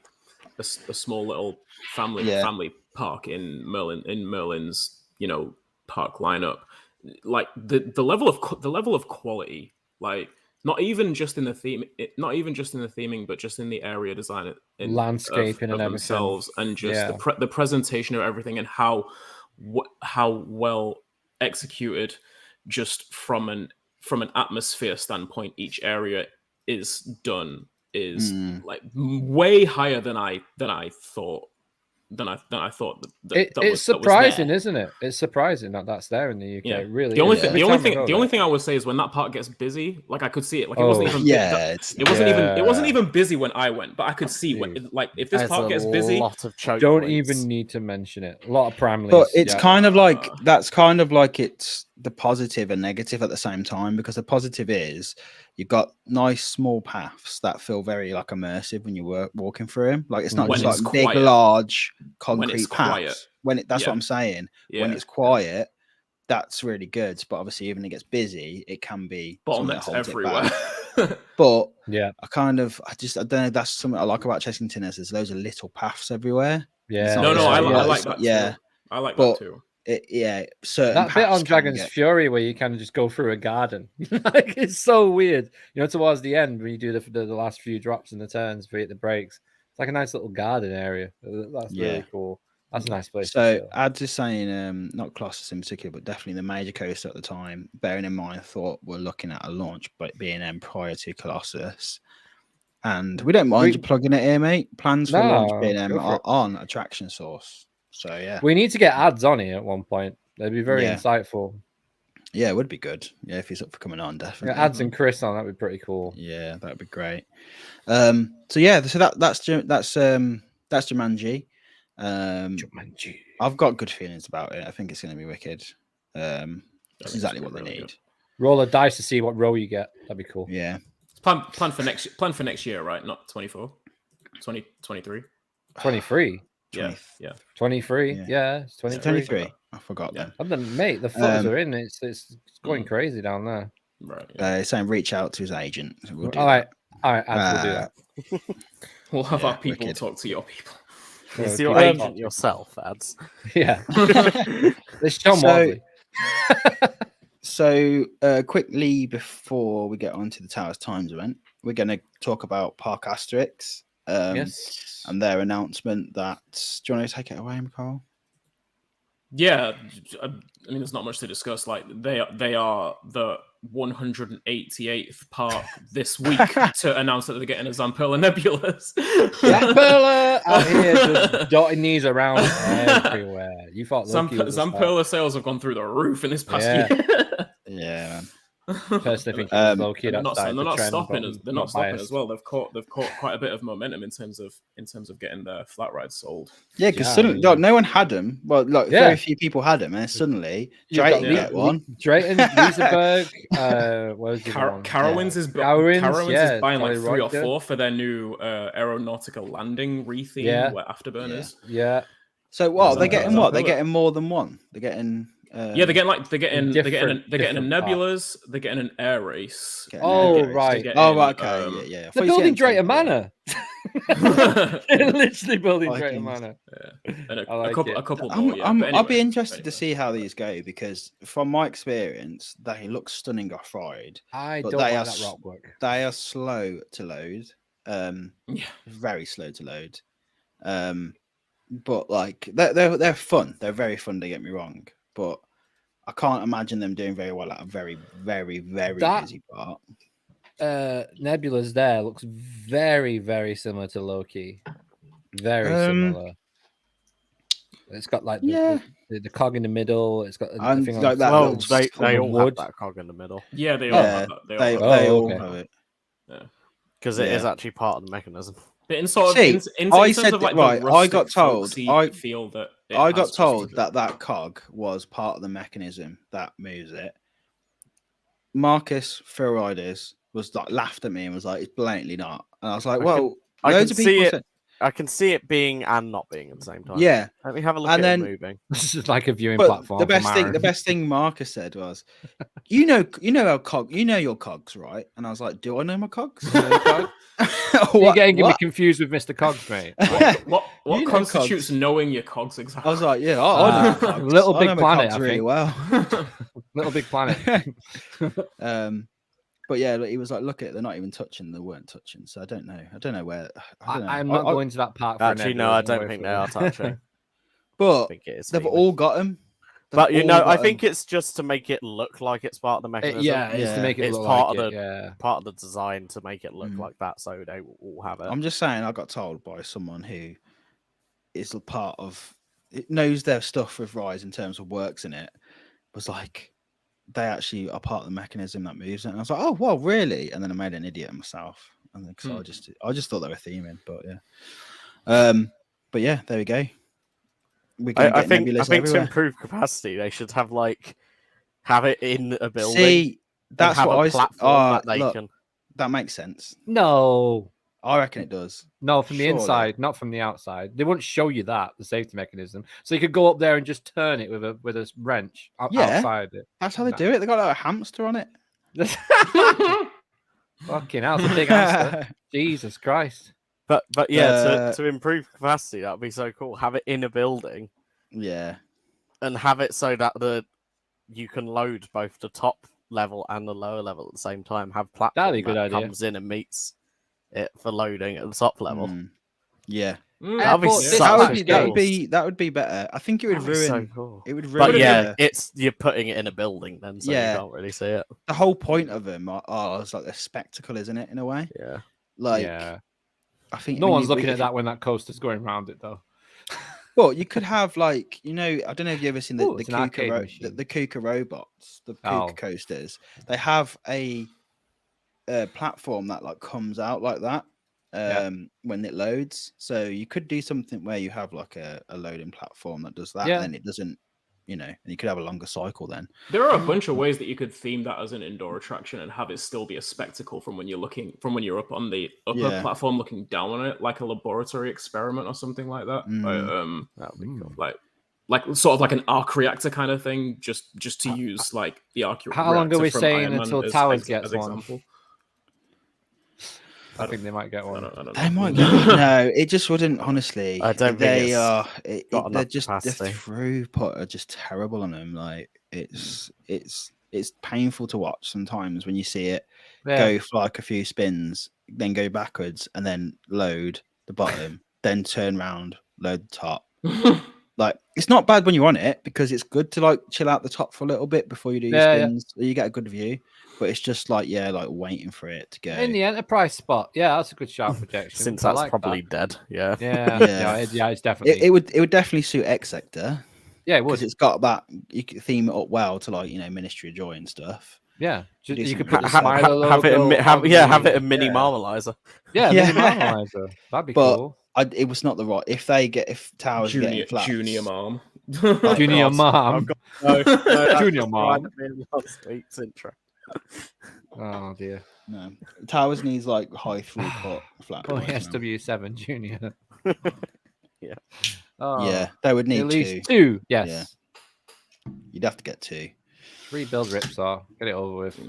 a small little family park in Merlin's park lineup. Like the level of quality, like not even just in the theming, but just in the area design, landscaping and themselves, and just the presentation of everything and how well executed, just from an from an atmosphere standpoint, each area is done is like way higher than I thought. I thought it's surprising, isn't it? It's surprising that that's there in the UK. Yeah. It really. The only is. thing, the only thing I would say is when that part gets busy, like I could see it. Like it wasn't even. It wasn't even busy when I went, but I could see when, like, if this part gets busy, lot of choke don't points. even need to mention it. A lot of Pramleys. But it's kind of like that's kind of like it's the positive and negative at the same time, because the positive is you've got nice small paths that feel very like immersive when you're walking through them. Like it's not just like big, large concrete paths. That's what I'm saying. Yeah. When it's quiet, that's really good. But obviously, even when it gets busy, it can be bottlenecks everywhere. But yeah, I don't know. That's something I like about Chessington is there's little paths everywhere. Yeah. I like that. Yeah, I like that too. Certain that bit on Dragon's Fury where you kind of just go through a garden, like it's so weird. You know, towards the end when you do the last few drops in the turns, be it the breaks, it's like a nice little garden area. That's really cool. That's a nice place. So I'd just saying, not Colossus in particular, but definitely the major coaster at the time. Bearing in mind, I thought we're looking at a launch, but being prior to Colossus, and we don't mind you plugging it here, mate. Plans for launch being on Attraction Source. So yeah, we need to get ads on here at one point. They'd be very insightful. Yeah, it would be good. Yeah, if he's up for coming on, definitely. Yeah, ads and Chris on, that'd be pretty cool. Yeah, that'd be great. So that's Jumanji. Jumanji. I've got good feelings about it. I think it's going to be wicked. That's exactly what they need. Good. Roll a dice to see what row you get. That'd be cool. Yeah. Plan for next year, right? Not 24, 23. 23. Yeah. 23. Yeah, it's 23. I forgot that. Mate, the photos are in. It's going crazy down there. Right. Saying reach out to his agent. So we'll do all right, we'll do that. We'll have our people talk to your people. Is your agent yourself, ads? Yeah. It's John Wadley. So quickly before we get on to the Towers Times event, we're going to talk about Park Asterix. Yes. And their announcement that. Do you want to take it away, Carl? Yeah, I mean, there's not much to discuss. Like they are the 188th park this week to announce that they're getting a Zamperla Nebulas. Zamperla out here just dotting these around everywhere. You thought Zamperla sales have gone through the roof in this past year. Yeah, man. Personally, think low-key. They're not stopping as well. They've caught quite a bit of momentum in terms of getting their flat rides sold. Yeah, because suddenly no one had them. Well, very few people had them, and suddenly Drayton get one. Drayton, Liseberg, Carowinds is buying like 3 or 4 for their new aeronautical landing retheme where Afterburners. Yeah. So what? They're getting what? They're getting more than one. They're getting. They're getting a Nebulas. They're getting an air race. Right. Okay. Yeah. They're building Drayton Manor. They're literally building Drayton Manor. Yeah. And a couple more. I'll be interested to see how these go, because from my experience, they look stunning off ride. I don't like that rock work. They are slow to load. Very slow to load. But like they're fun. They're very fun. Don't get me wrong. But I can't imagine them doing very well at a very, very, very busy part. Nebula's there looks very, very similar to Loki. Very similar. It's got like the cog in the middle. It's got a thing like that. Well, they all have that cog in the middle. Yeah, they all have that. They all have it. Yeah, because it is actually part of the mechanism. But in terms of like I got told feel that I got told that cog was part of the mechanism that moves it. Marcus Ferridis was like laughed at me and was like, "It's blatantly not." And I was like, "Well, loads of people said." I can see it being and not being at the same time. Yeah. Let me have a look at it moving. This is like a viewing platform. The best thing Marcus said was, you know our cog, you know your cogs, right? And I was like, do I know my cogs? You're getting me confused with Mr. Cogs, mate. What constitutes knowing your cogs exactly? I was like, yeah, I know my cogs. Little Big Planet, I think. Really well. Little Big Planet. But yeah, he was like, look at it, they're not even touching, they weren't touching. So I don't know where. I'm not going to that part. Actually, no, I don't think they are touching. But they've all got them. But you know, all I got think it's just to make it look like it's part of the mechanism. It's to make it It's look part like of it. Yeah. part of the design to make it look like that, so they will all have it. I'm just saying, I got told by someone who is a part of it, knows their stuff with Rise in terms of works in it, was like they actually are part of the mechanism that moves it. And I was like, oh well, really? And then I made an idiot of myself, and then because I just thought they were theming, but yeah, there we go. We're gonna get nebulas to everywhere. improve capacity, they should have have it in a building. See, that's have what a I platform that they look, can. That makes sense. No, I reckon it does. No, from the Surely. inside, not from the outside. They won't show you that, the safety mechanism. So you could go up there and just turn it with a wrench outside it. That's how they do it. They got like a hamster on it. Fucking hell, it's a big hamster. Jesus Christ. But yeah, to improve capacity, that would be so cool. Have it in a building. Yeah. And have it so that you can load both the top level and the lower level at the same time. Have platform That'd be a good that idea. comes in and meets it for loading at the top level. Yeah. That'd be that would be better. I think it would ruin. So cool. It would ruin. But yeah, you're putting it in a building then, so you can't really see it. The whole point of them it's like a spectacle, isn't it? In a way. Yeah. I think no one's looking at that when that coaster's going around it though. Well, you could have I don't know if you've ever seen the Kuka robots, the Kuka coasters. They have a platform that platform out like that when it loads. So you could do something where you have a loading platform that does that, and then it doesn't, and you could have a longer cycle then. There are a bunch of ways that you could theme that as an indoor attraction and have it still be a spectacle from when you're up on the upper platform looking down on it, like a laboratory experiment or something like that. That would be cool. Like sort of like an arc reactor kind of thing, just to use the arc reactor. How long are we saying until Towers gets as one? Example. I think they might get one. They might get one. No, it just wouldn't. Honestly, I don't think they're just the throughput are just terrible on them. It's painful to watch sometimes when you see it go for a few spins, then go backwards, and then load the bottom, then turn around, load the top. It's not bad when you're on it because it's good to chill out the top for a little bit before you do your spins. So you get a good view. But it's just waiting for it to go in the enterprise spot. Yeah, that's a good sharp projection. Since that's probably dead. Yeah, it's definitely. It would definitely suit X Sector. Yeah, it would. Because it's got that you could theme it up well to Ministry of Joy and stuff. Yeah, you could put have it a mini Marmalizer. Yeah, mini Marmalizer. That'd be cool. It was not the right. If Towers Junior Mom, Junior Mom, Junior Mom. Last week's intro. Oh dear. No, Towers needs high throughput flat. SW7 Junior. Yeah. Oh, yeah, they would need at least two. Yes. Yeah. You'd have to get 2. Rebuild Ripsaw. Get it over with.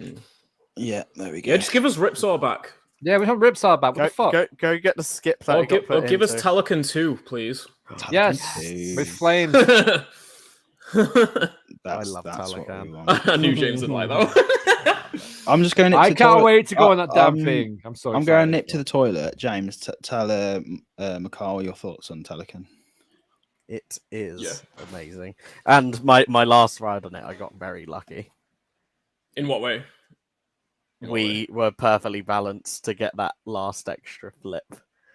Yeah, there we go. Yeah, just give us Ripsaw back. Yeah, we have Ripsaw back. What the fuck? Go get the skip. Give us Telekin 2, please. Yes, with flames. I love Telekin. I knew James would like that. I'm just going. I can't wait to go on that damn thing. I'm so. I'm going nip to the toilet. James, tell McCall your thoughts on Telekin. It is amazing, and my last ride on it, I got very lucky. In what way? We were perfectly balanced to get that last extra flip.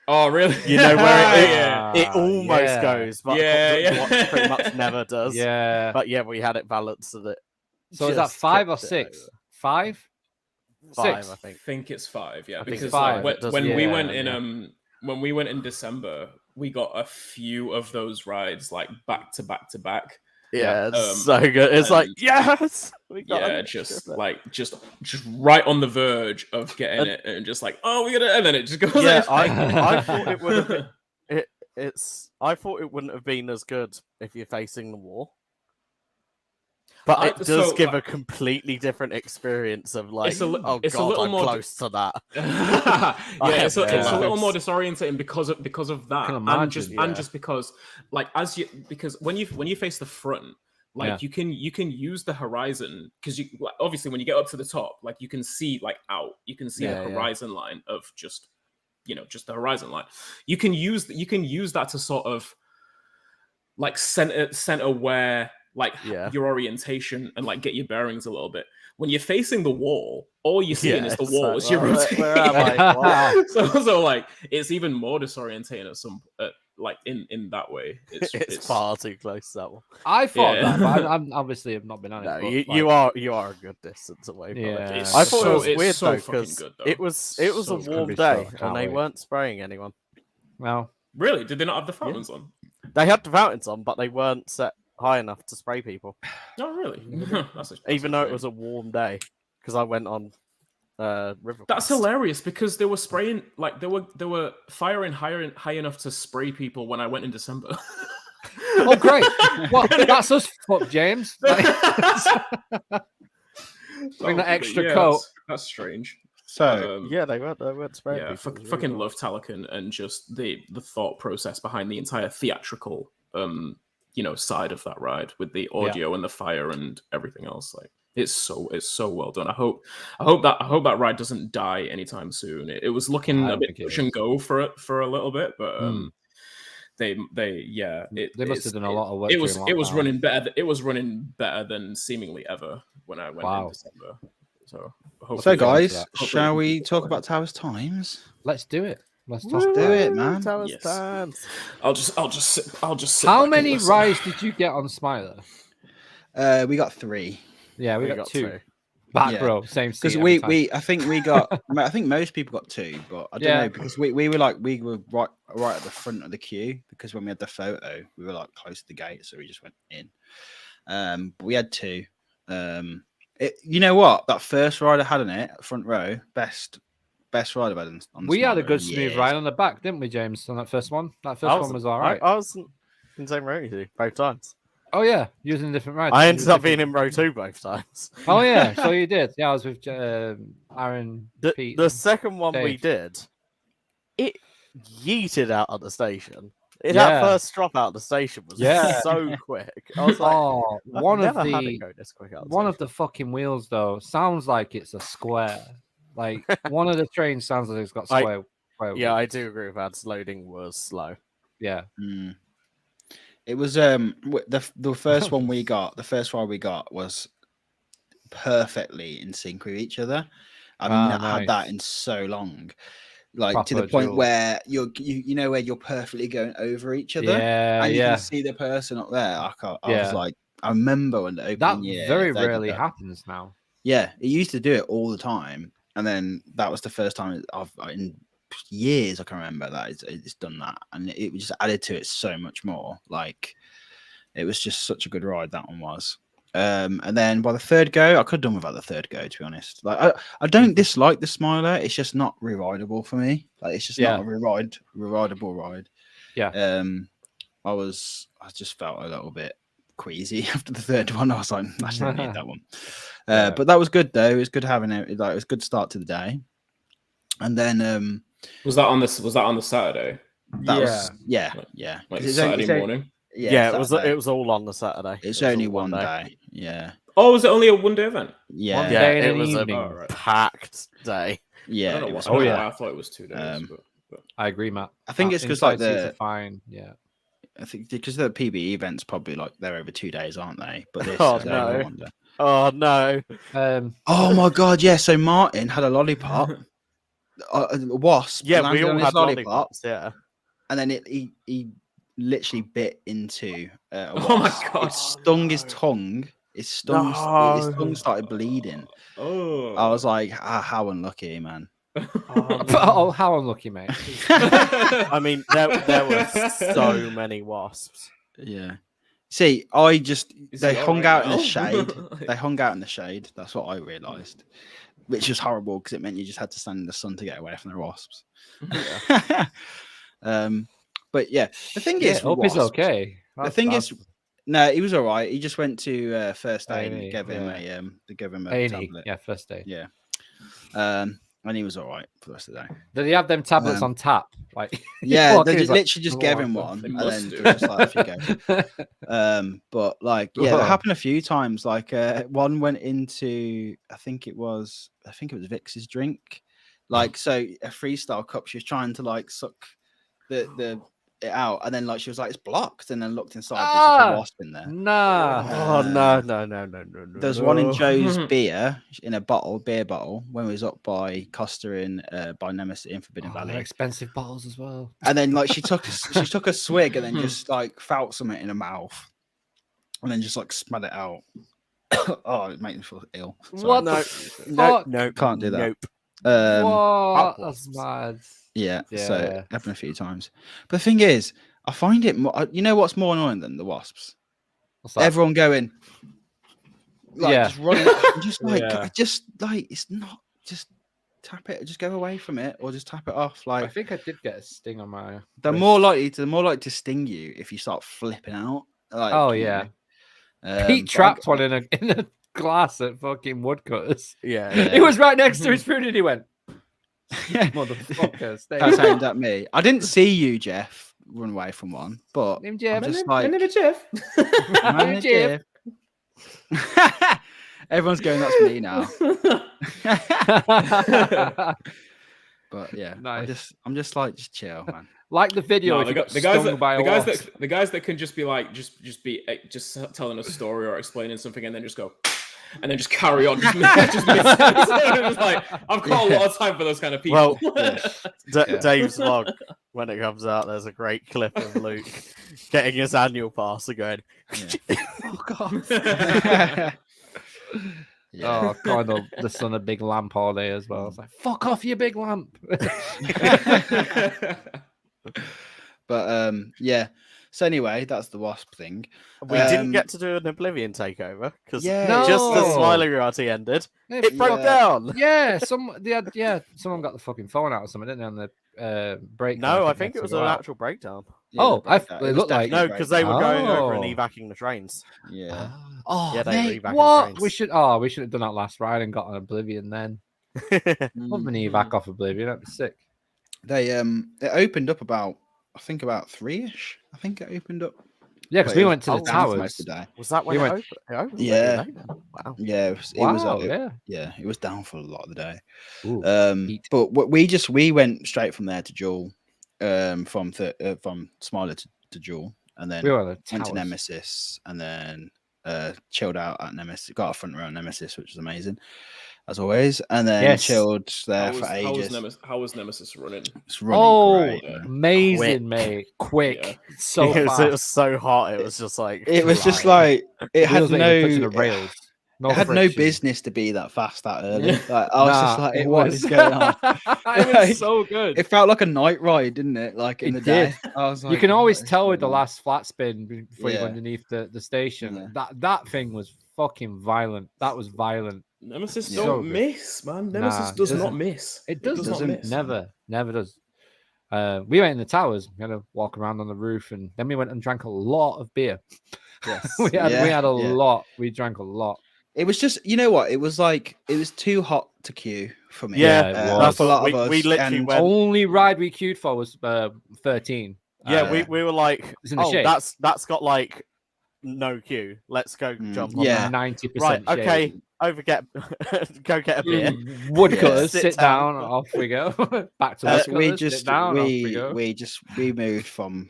Oh, really? You know where it almost goes, but what pretty much never does. Yeah. But yeah, we had it balanced so that. So is that 5 or 6? 5? 5, 6? I think it's 5. Yeah, because 5. When we went in December, we got a few of those rides back to back to back. Yeah, it's so good. It's yes, we got just right on the verge of getting it, and just we got it, and then it just goes. Yeah, I thought it would have been. I thought it wouldn't have been as good if you're facing the wall, but it does give a completely different experience of it's a little more close to that. It's a little more disorientating because of that, and just because because when you face the front, you can use the horizon because obviously when you get up to the top, you can see out, you can see the horizon line of just the horizon line. You can use that to sort of center where like your orientation and like get your bearings a little bit. When you're facing the wall, all you're seeing is the wall as you rotate. Where am I? so like it's even more disorientating at some like in that way. It's far too close to that one. I thought that, but I'm obviously have not been on No, it. you are a good distance away. Yeah, I thought it was it's weird so though fucking because good, though. it was So a warm good. day Can't and they wait. weren't spraying anyone. Well, Really? Did they not have the fountains on? They had the fountains on, but they weren't set high enough to spray people. Oh, really? That's Even though it was a warm day, because I went on River. That's hilarious because they were spraying like they were firing high enough to spray people when I went in December. oh great! Well, that's us, fuck James. Bring that extra coat. That's strange. So yeah, they weren't spraying. Yeah, people. fucking love Talakan and just the thought process behind the entire theatrical side of that ride with the audio and the fire and everything else. Like it's so well done. I hope that ride doesn't die anytime soon. It was looking a bit touch and go for a little bit, but they must have done a lot of work. It was running better. It was running better than seemingly ever when I went in December. So guys, shall we talk about Towers Times? Let's do it. Let's do it, man. Towers Times. I'll just sit How back many and listen. rides did you get on Smiler? We got 3. Yeah, we got 2. Back row, same seat. Because I think we got. I think most people got 2, but I don't know because we were right at the front of the queue because when we had the photo, we were like close to the gate, so we just went in. But we had 2. You know what? That first ride I had on it, front row, best ride I've had on. We had a good smooth ride on the back, didn't we, James? On that first one, one was all right. I was in the same row as you both times. Oh yeah, using different rides. I ended up being in row 2 both times. Oh yeah, so you did. Yeah, I was with Aaron. Pete, the second one Dave. we did, it yeeted out at the station. That first drop out of the station was so quick. I was like, one of the fucking wheels though sounds like it's a square. Like one of the trains sounds like it's got square. Yeah, I do agree with that. Loading was slow. Yeah. It was the first one we got. The first ride we got was perfectly in sync with each other. I've not had that in so long. Like proper to the point where you know where you're perfectly going over each other, and you can see the person up there. I was like, I remember when the opening year very rarely happens now. Yeah, it used to do it all the time, and then that was the first time in years I can remember that it's done that, and it just added to it so much more. Like it was just such a good ride that one was. And then by the third go, I could have done without the third go, to be honest. Like I don't dislike the Smiler, it's just not re-rideable for me. Like it's just not a re-rideable ride. Yeah. I just felt a little bit queasy after the third one. I was like, I didn't need that one. But that was good though. It was good having it. Like it was a good start to the day. And then was that on the Saturday? Yeah. Like Saturday morning. Yeah, it was all on the Saturday. It's only one day. Yeah. Oh, was it only a one-day event? Yeah. It was a packed day. Yeah. I thought it was 2 days. But... I agree, Matt. I think it's because like fine. Yeah. I think because the PBE events probably like they're over 2 days, aren't they? But this Oh no. Oh my god, yeah. So Martin had a lollipop. A wasp. Yeah, we all had lollipops. Yeah. And then he literally bit into a wasp. Oh my god! It stung his tongue. His tongue started bleeding. Oh! I was like, how unlucky, man. Oh, how unlucky, mate. I mean, there were so many wasps. Yeah. See, they hung out in the shade. They hung out in the shade. That's what I realised, which was horrible because it meant you just had to stand in the sun to get away from the wasps. But yeah, the thing is, hope he's okay. The thing is, no, he was all right. He just went to first aid and gave him a tablet. Yeah, first aid. Yeah. And he was all right for the rest of the day. Did he have them tablets on tap? Like, yeah, they literally just gave him one, and then just like, off you go. But like, yeah, that happened a few times. Like, one went into, I think it was Vix's drink. Like, so a freestyle cup, she was trying to like suck the it out, and then like she was like, "It's blocked," and then looked inside. There's like a wasp in there. Nah. Oh no. There's one in Joe's beer in a beer bottle, when we was up by Costa in by Nemesis in Forbidden They're Valley. expensive bottles as well. And then like she took a swig and then just like felt something in her mouth, and then just like spat it out. Oh, it makes me feel ill. Sorry. What No, the fuck? no, Can't do that. Nope. What? wasps. That's mad. Yeah, so Yeah. happened a few times. But the thing is, I find it more. You know what's more annoying than the wasps? What's that? Everyone going, like, Yeah. just running, just like, Yeah. just like, it's not. Just tap it. Just go away from it, or just tap it off. I Like, think I did get a sting on my. they're wrist. more likely to sting you if you start flipping out. Like, Oh you yeah. know. Pete But trapped one in a glass at fucking Woodcutters. Yeah. It was right next to his food, and he went, "Motherfucker, stay." That's aimed at me. I didn't see you, Jeff, run away from one, but Named I'm Jeff. just My like, name is Jeff. "My Named name is Jeff." Everyone's going, "That's me now." But yeah, Nice. I'm just like, just chill, man. Like the video, No, if you got the guys stung by a wasp. the guys that can just be like just telling a story or explaining something and then just go and then just carry on. Just it's like I've got a lot of time for those kind of people. Well, Dave's vlog, when it comes out, there's a great clip of Luke getting his annual pass and going, "Fuck off." Oh, kind of the son of Big Lamp all day as well. It's like, fuck off, you big lamp. But yeah. So anyway, that's the wasp thing. We didn't get to do an Oblivion takeover because Yeah, just as No. Smiling Reality ended, it broke Yeah. down. Yeah, someone got the fucking phone out or something, didn't they, on the break? No, I think it was an actual breakdown. Yeah, Oh, the breakdown. it was looked like- definitely No, because they were breakdown. going over and Oh. evacuating the trains. Yeah. Oh, Yeah, they mate, revac what? trains. We should have done that last ride and got an Oblivion then. Love an evac off Oblivion, that'd be sick. They it opened up about, I think about 3ish. I think it opened up. Yeah, because But we it went to the was down for towers. most of the day. Was that when We it went- opened? Yeah. Really late then. Wow. Yeah, it was. Wow, yeah. Yeah, it was down for a lot of the day. Ooh, heat. But we went straight from there to Jewel, from Smiler to Jewel, and then We were at the went to towers. Nemesis, and then chilled out at Nemesis. Got a front row at Nemesis, which was amazing, as always, and then Yes. chilled there for ages. How was Nemesis running? It's running Oh, great. yeah. amazing, Quick. mate. Quick. Yeah. So it fast. was so hot. It was just like It was just flying. like it had Wheels ain't even touching no the rails. It had no friction. business to be that fast that early. Like, I was just Nah, like, it what was. is going on? It Like, was so good. It felt like a night ride, didn't it? Like in It the day. did. I was like, You can what always is tell with the going on? last flat spin before you go Yeah. underneath the station. Yeah. That thing was fucking violent. That was violent. Nemesis Yeah. don't So good. miss, man. Nemesis Nah, does it not doesn't. miss. It does not doesn't. miss. Never does. We went in the towers. We had to walk around on the roof, and then we went and drank a lot of beer. Yes. we had Yeah. a lot. We drank a lot. It was just, you know what? It was like it was too hot to queue for me. Yeah, it that's for a lot what of us. we literally and went. Only ride we queued for was 13. Yeah, we were like, It's in the oh, shade. that's got like no queue. Let's go jump on yeah. that. 90%. Right, okay. shade. Go get a beer. Woodcutters, Sit sit down. down, off we go. Back to we Woodcutters, just sit down, off we go. we moved from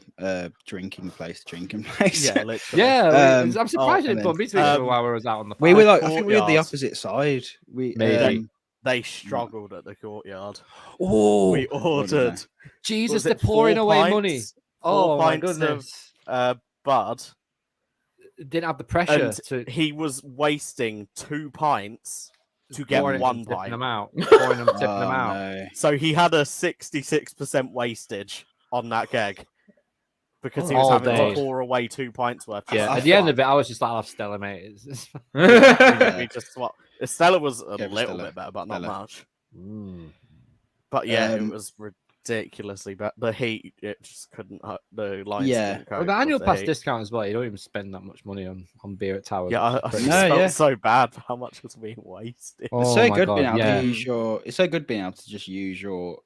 drinking place to drinking place. Yeah, literally. Yeah, Um, I'm surprised you and didn't bump into each then- other while we was out on the we park. were like, I think we were the courtyard. opposite side. We Maybe. They struggled at the courtyard. oh, We ordered. Jesus, was they're it pouring 4 away pints? money. 4 Oh my pints goodness. of Bud, Didn't have the pressure and to he was wasting 2 pints to get pouring 1 tipping pint. them out. Pouring them, tipping oh, them out. no. So he had a 66% wastage on that keg because he was All having day. to pour away 2 pints worth. Yeah, I at the end thought- of it, I was just like, I'll have Stella, mate. It's- We just swapped. Estella was a Yeah, little Stella. bit better, but not Stella. much. Mm. But yeah, it Um, was ridiculously bad. The heat, it just couldn't. The lines. Yeah. didn't Well, cope the with annual the pass heat. discount as well. You don't even spend that much money on beer at Towers. Yeah, which I is pretty just No, felt yeah. so bad for how much was being wasted. Oh It's so my good God, being able yeah. to use it's so good being able to just use your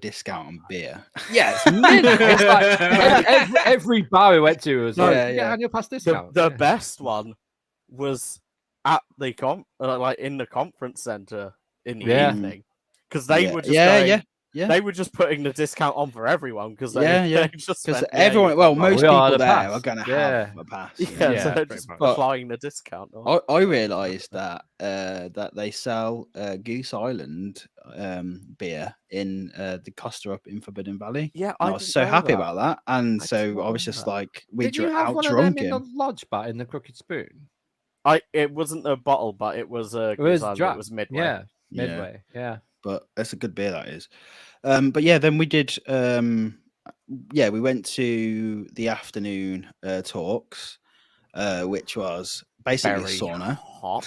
discount on beer. Yeah, it's mint. It's like every bar we went to was like, Yeah, you get yeah. annual pass The discount. the Yeah. best one was at the like in the conference center in the Yeah. evening because they Yeah. were just Yeah, going, yeah. Yeah. They were just putting the discount on for everyone because Because because everyone, most we are people the there pass. are going to Yeah. have a pass. Yeah, Yeah, so they're pretty just much. applying the discount. I realised that that they sell Goose Island beer in the Costa up in Forbidden Valley. Yeah, I was so happy about that, and I so did not I was know just that. like, we Did you have one of them in the lodge bar in the Crooked Spoon? It wasn't a bottle, but it was a. It was It draft. was Midway. Yeah, Midway. Yeah. But that's a good beer, that is. But yeah, then we did. We went to the afternoon talks, which was basically Very a sauna. hot.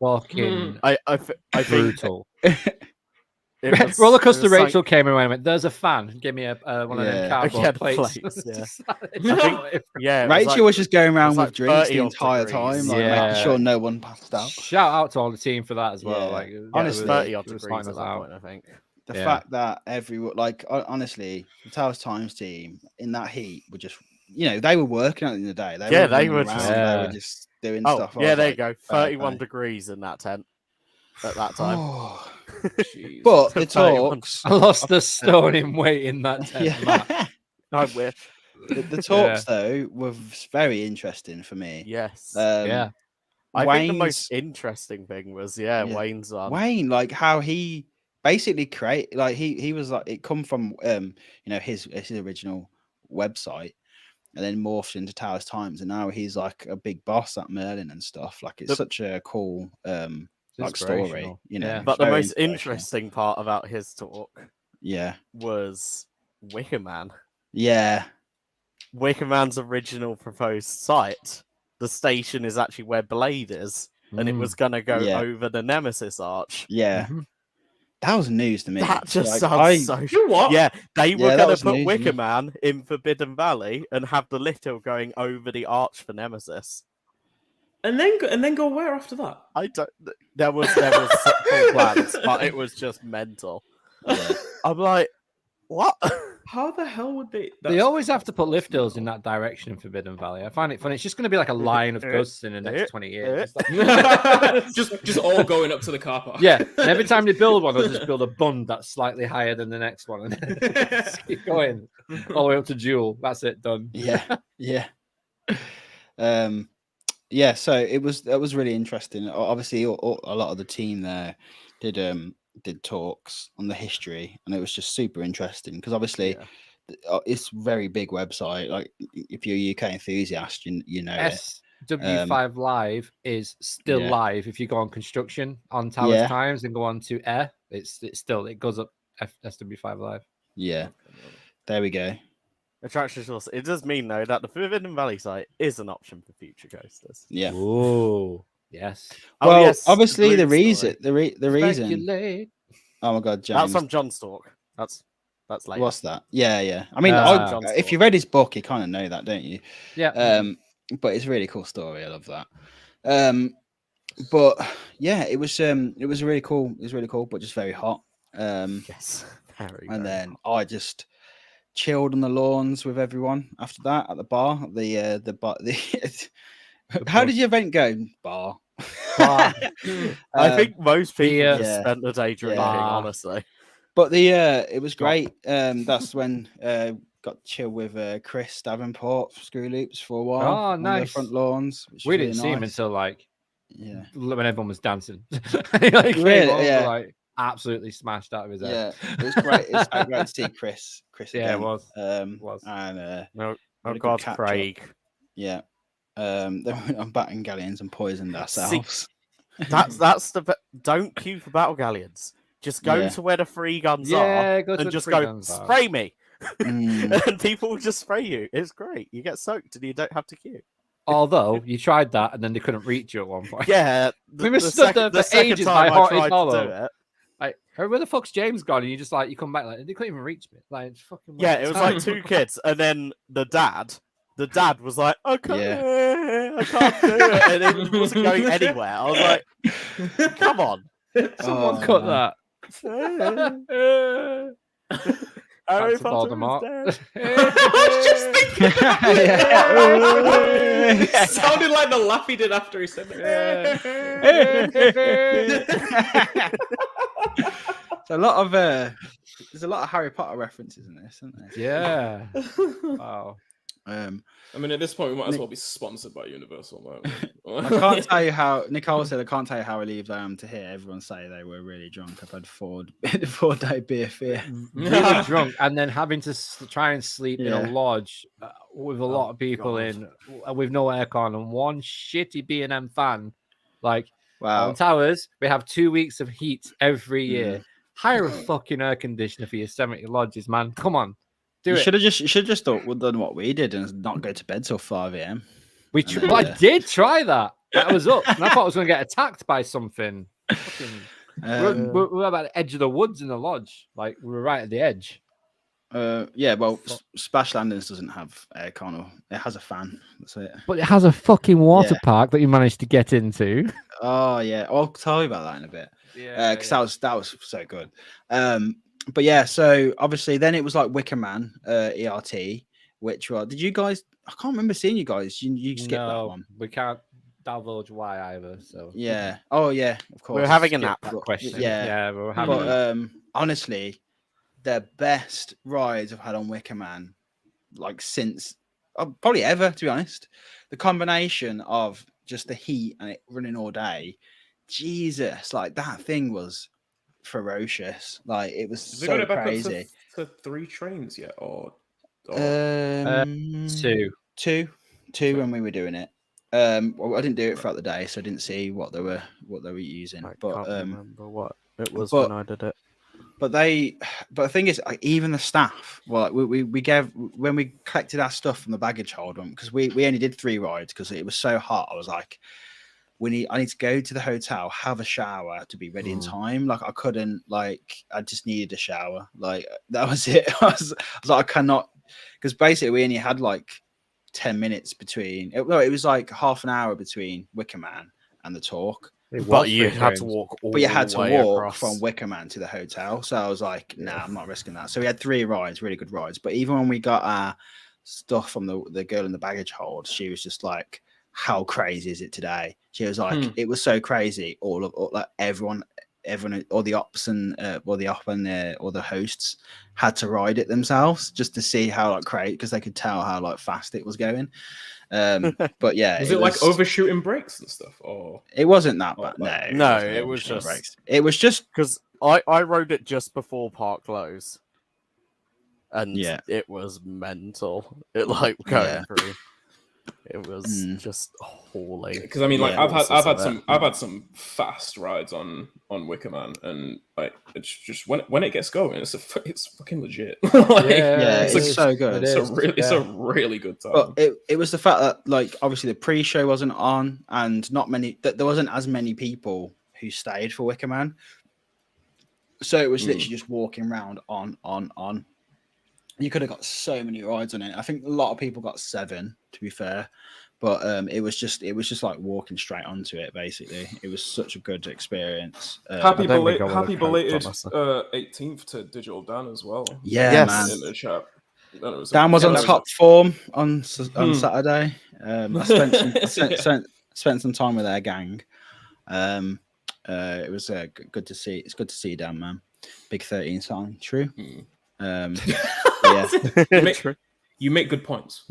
Fucking I think brutal. it was, Roller Coaster it was Rachel came and went, there's a fan. Give me one of them Yeah. cardboard plates. Yeah. Yeah. it was Rachel was just going around was with like drinks the 30 odd entire degrees. time, like Yeah. making sure no one passed out. Shout out to all the team for that as well. Yeah. Like, Honestly, 30 odd it was degrees sorting at us that out. point, I think. The Yeah. fact that everyone, like, honestly, the Towers Times team in that heat were just, they were working at the end of the day. Yeah, were they running were around, just- they Yeah. were just doing Oh, stuff. I yeah, was there you like, go. fair 31 play. degrees in that tent at that time. Oh, but the 31. talks, I lost a stone in weight in that tent, Matt. yeah, I wish. the talks though were very interesting for me. Yes. Yeah. I think the most Wayne's- interesting thing was, Yeah. Wayne's Wayne, like how he basically create, like he was like, it come from his original website, and then morphed into Towers Times, and now he's like a big boss at Merlin and stuff. Like it's such a cool like story, inspirational. Yeah. But the very most inspirational. interesting part about his talk Yeah, was Wicker Man. yeah, Wicker Man's original proposed site. The station is actually where Blade is, and it was going to go Yeah. over the Nemesis Arch. yeah. Mhm. That was news to me. That just Like, sounds so. You what? Yeah, they were Yeah, that going was to put news to Wicker me. Man in Forbidden Valley and have the Little going over the Arch for Nemesis. And then go where after that? I don't. There was full plans, but it was just mental. Yeah. I'm like, what? How the hell would they? They always have to put lift hills in that direction in Forbidden Valley. I find it funny. It's just going to be like a line of ghosts in the next 20 years. just all going up to the car park. Yeah, and every time they build one, they'll just build a bund that's slightly higher than the next one, and then just keep going all the way up to Jewel. That's it, done. Yeah, yeah. So that was really interesting. Obviously, a lot of the team there did talks on the history, and it was just super interesting because obviously it's a very big website. Like if you're a UK enthusiast, you know it. SW5 Live is still live. If you go on construction on Towers Times and go on to Air, it goes up SW5 Live. Yeah, there we go. Attraction source. It does mean though that the Forbidden Valley site is an option for future coasters. Yeah. Oh, yes. Well, yes, obviously the Gloom reason, story. the reason. Speculate. Oh my God, James. That's from John's talk. That's later. What's that? Yeah. I mean, John's if talk. you read his book, you kind of know that, don't you? Yeah. But it's a really cool story. I love that. But yeah, it was really cool. It was really cool, but just very hot. Yes. And then I just chilled on the lawns with everyone after that at the bar. How did your event go? Bar. I think most people just yeah. spent the day drinking, honestly. But it was great. That's when got to chill with Chris Davenport Screw Loops for a while. Oh, on the nice. front lawns. Which We was didn't see really him nice. until like Yeah. when everyone was dancing. He, like, came Really? over, Yeah. like absolutely smashed out of his head. Yeah, it was great. It was so great to see Chris Yeah, again. it was. And Oh had a good God, catch up. Craig. yeah. Then we went on batting galleons and poisoned ourselves. That's don't queue for battle galleons. Just go Yeah. to where the free guns Yeah, go are to and the just free go guns are. spray me, Mm, and people will just spray you. It's great. You get soaked and you don't have to queue. Although you tried that and then they couldn't reach you at one point. Yeah, We were stood there for ages by I Horty tried to Hollow. do it. Like, where the fuck's James gone? And you just like you come back like they couldn't even reach me. Like it's fucking Yeah, waste it of was like time. two kids, and then the dad was like, I can't do it, and it wasn't going anywhere. I was like, come on. Someone Oh, cut man. that. Harry Back to Potter is Voldemort. dead. I was just thinking. Yeah. It sounded like the laugh he did after he said that. So a lot of There's a lot of Harry Potter references in this, isn't there? Yeah. Wow. I mean, at this point, we might as well be sponsored by Universal. I can't tell you how Nicole said. I can't tell you how relieved I am to hear everyone say they were really drunk. I've had 4-day beer fear. Really drunk, and then having to try and sleep in a lodge with a lot of people in, with no aircon and one shitty B&M fan. Like, on towers, we have 2 weeks of heat every year. Hire a fucking air conditioner for your 70 lodges, man. Come on. You should have just done what we did and not go to bed till 5 a.m. I did try that. I was up, and I thought I was going to get attacked by something. We're about the edge of the woods in the lodge. Like, we were right at the edge. Splash Landings doesn't have aircon, or it has a fan. That's it. But it has a fucking water park that you managed to get into. Oh yeah, I'll tell you about that in a bit. Yeah, because that was so good. But yeah, so obviously then it was like Wicker Man, ERT, which did you guys? I can't remember seeing you guys. You skipped that one. We can't divulge why either. So yeah. Oh yeah, of course. We're having a nap. Question. Yeah, we're having. But honestly, the best rides I've had on Wicker Man, like since probably ever, to be honest. The combination of just the heat and it running all day, Jesus, like that thing was ferocious. Like it was so crazy. To 3 trains yet, or 2 when we were doing it. Well, I didn't do it throughout the day, so I didn't see what they were using. I but can't remember what it was when I did it. But the thing is, like, even the staff, well, we gave, when we collected our stuff from the baggage hold on, because we only did 3 rides because it was so hot. I was like, I need to go to the hotel, have a shower to be ready in time. Like I couldn't, like I just needed a shower. Like that was it. I was like, I cannot, because basically we only had like 10 minutes between. It was like half an hour between Wicker Man and the talk. But you had to walk. But you had to walk across from Wicker Man to the hotel. So I was like, nah, I'm not risking that. So we had 3 rides, really good rides. But even when we got our stuff from the girl in the baggage hold, she was just like, how crazy is it today? She was like, it was so crazy. Like everyone, all the ops and all the hosts had to ride it themselves just to see how like crazy, because they could tell how like fast it was going. But yeah, was it like overshooting brakes and stuff, or it wasn't that bad? No, it was just brakes. It was just because I rode it just before park close, and it was mental. It like going through. It was just hauling. Because I mean, like I've had some fast rides on Wicker Man, and like it's just when it gets going, it's fucking legit. Like, it's so good. It's a really good time. But it was the fact that like obviously the pre-show wasn't on, and there wasn't as many people who stayed for Wicker Man, so it was literally just walking around on. You could have got so many rides on it. I think a lot of people got 7, to be fair, but it was just like walking straight onto it. Basically, it was such a good experience. Happy belated 18th to Digital Dan as well. Yeah, man. In the chat. Dan was on top form on Saturday. I spent some time with their gang. It was good to see. It's good to see Dan, man. Big 13 song, true. You make good points.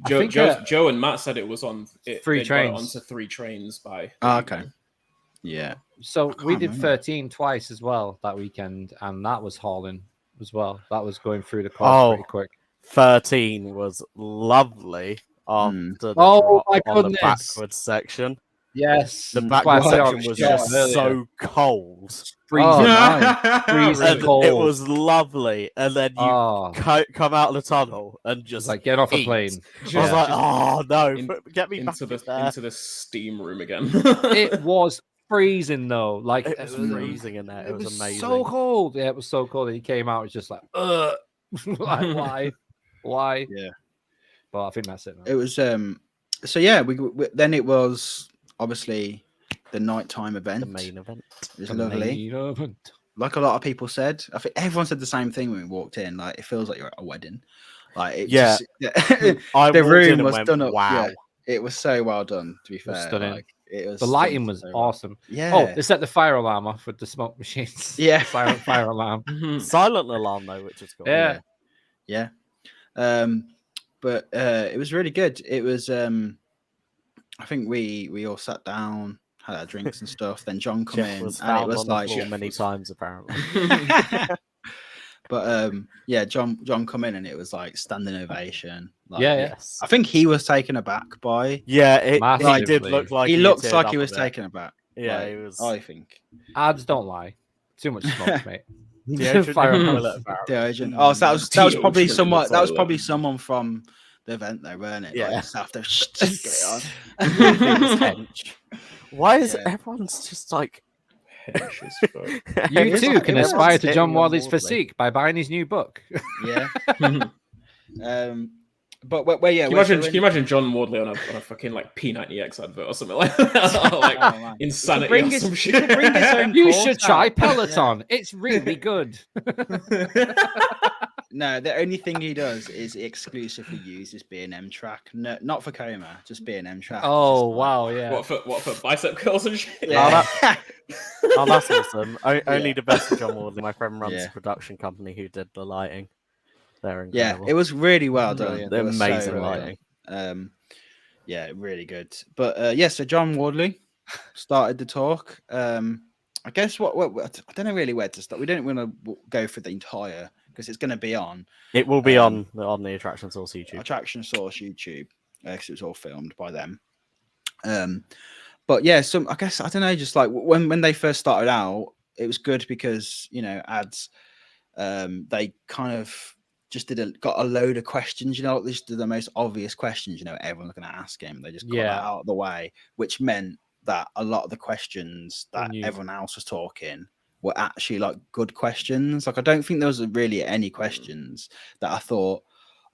Joe and Matt said it was on 3 trains. Onto 3 trains by. Okay. Yeah. So we did 13 twice as well that weekend, and that was hauling as well. That was going through the course pretty quick. 13 was lovely after the my on goodness. the backwards section. Yes, the backward section was just so cold. Freezing cold. It was lovely, and then you come out of the tunnel and just like get off a plane. I was like, oh no, get me into the steam room again. It was freezing though. Like it was freezing in there. It was amazing. So cold. Yeah, it was so cold. And he came out. It was just like, like why? Yeah. But I think that's it. Now. It was So yeah, we then it was obviously the nighttime event. The main event. It was lovely. Like a lot of people said, I think everyone said the same thing when we walked in. Like it feels like you're at a wedding. Like the room was done up. Wow. Yeah, it was so well done. To be fair, stunning. Like, It was The lighting was awesome. Yeah. Oh, they set the fire alarm off with the smoke machines. Yeah. Silent fire alarm. Silent alarm though, which is cool. Yeah. Yeah. But it was really good. It was I think we all sat down, had our drinks and stuff. Then John come Jeff in, was and found it was on the like floor many times apparently. But yeah, John come in, and it was like standing ovation. Like, Yes. I think he was taken aback by. Yeah, he Massively. did look like He had looked teared like up he a was bit. taken aback. Yeah, like, he was. I think. Ads don't lie. Too much smoke, mate. Fire alarm. The agent. Oh, so that was probably Deogen someone. in the That was toilet. probably someone from the event, though, weren't it? Yeah. Like, just after get it on. It was hench. Why is Yeah. everyone's just like? Hench as fuck. You Everyone's too like- can everyone's aspire to hitting John on Wadley's Wardley. physique by buying his new book. Yeah. Can But where yeah, you imagine John Wardley on a fucking like P90X advert or something like that? Like Oh, man. insanity bring or his- some he shit. could bring his own You course should try out. Peloton. It's really good. No, the only thing he does is he exclusively uses B&M track. No, not for coma, just B&M track. It's Oh just wow, yeah. What for bicep curls and shit? like- Oh, Oh, that's awesome. Only Yeah. the best of John Wardley. My friend runs Yeah. a production company who did the lighting. They're yeah, incredible. it was really well done. Brilliant. It was so Amazing well lighting. done. Yeah, really good. But yeah, so John Wardley started the talk. I guess what I don't know really where to start. We don't want to go for the entire because it's going to be on It will be on the Attraction Source YouTube. Attraction Source YouTube because it was all filmed by them. But yeah, I guess I don't know. Just like when they first started out, it was good because ads. They kind of just got a load of questions. This did the most obvious questions. Everyone's going to ask him. They just got that out of the way, which meant that a lot of the questions that everyone else was talking were actually like good questions. Like I don't think there was really any questions that I thought,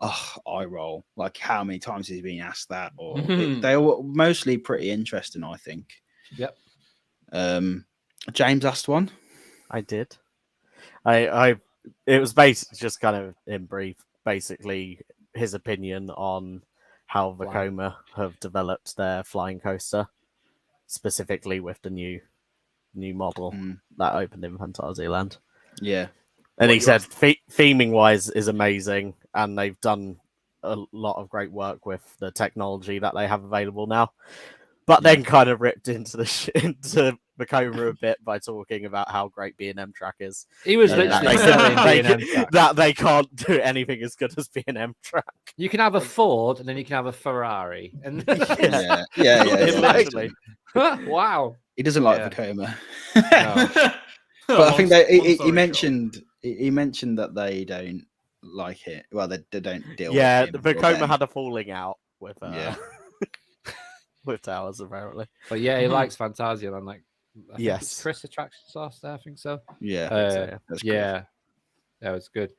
oh, eye roll. Like how many times has he been asked that? Or they were mostly pretty interesting, I think. Yep. James asked one. I did. It was basically just kind of in brief, basically his opinion on how Vekoma have developed their flying coaster, specifically with the new model that opened in Fantasyland. Yeah. And he said theming wise is amazing, and they've done a lot of great work with the technology that they have available now. But then kind of ripped into into Vekoma a bit by talking about how great B&M track is. He was And literally they saying B&M track. that they can't do anything as good as B&M track. You can have a Ford and then you can have a Ferrari. And Yeah. Literally. Wow. He doesn't like Yeah. Vekoma. No. But I think that Long he story mentioned that they don't like it. Well, they don't deal Yeah, with him. Vekoma had a falling out with Yeah. with Towers apparently. But yeah, he likes Fantasia. I'm like, I think Yes. it's Chris Attraction Sauce there. I think so. Yeah, that's cool. Yeah. That was good.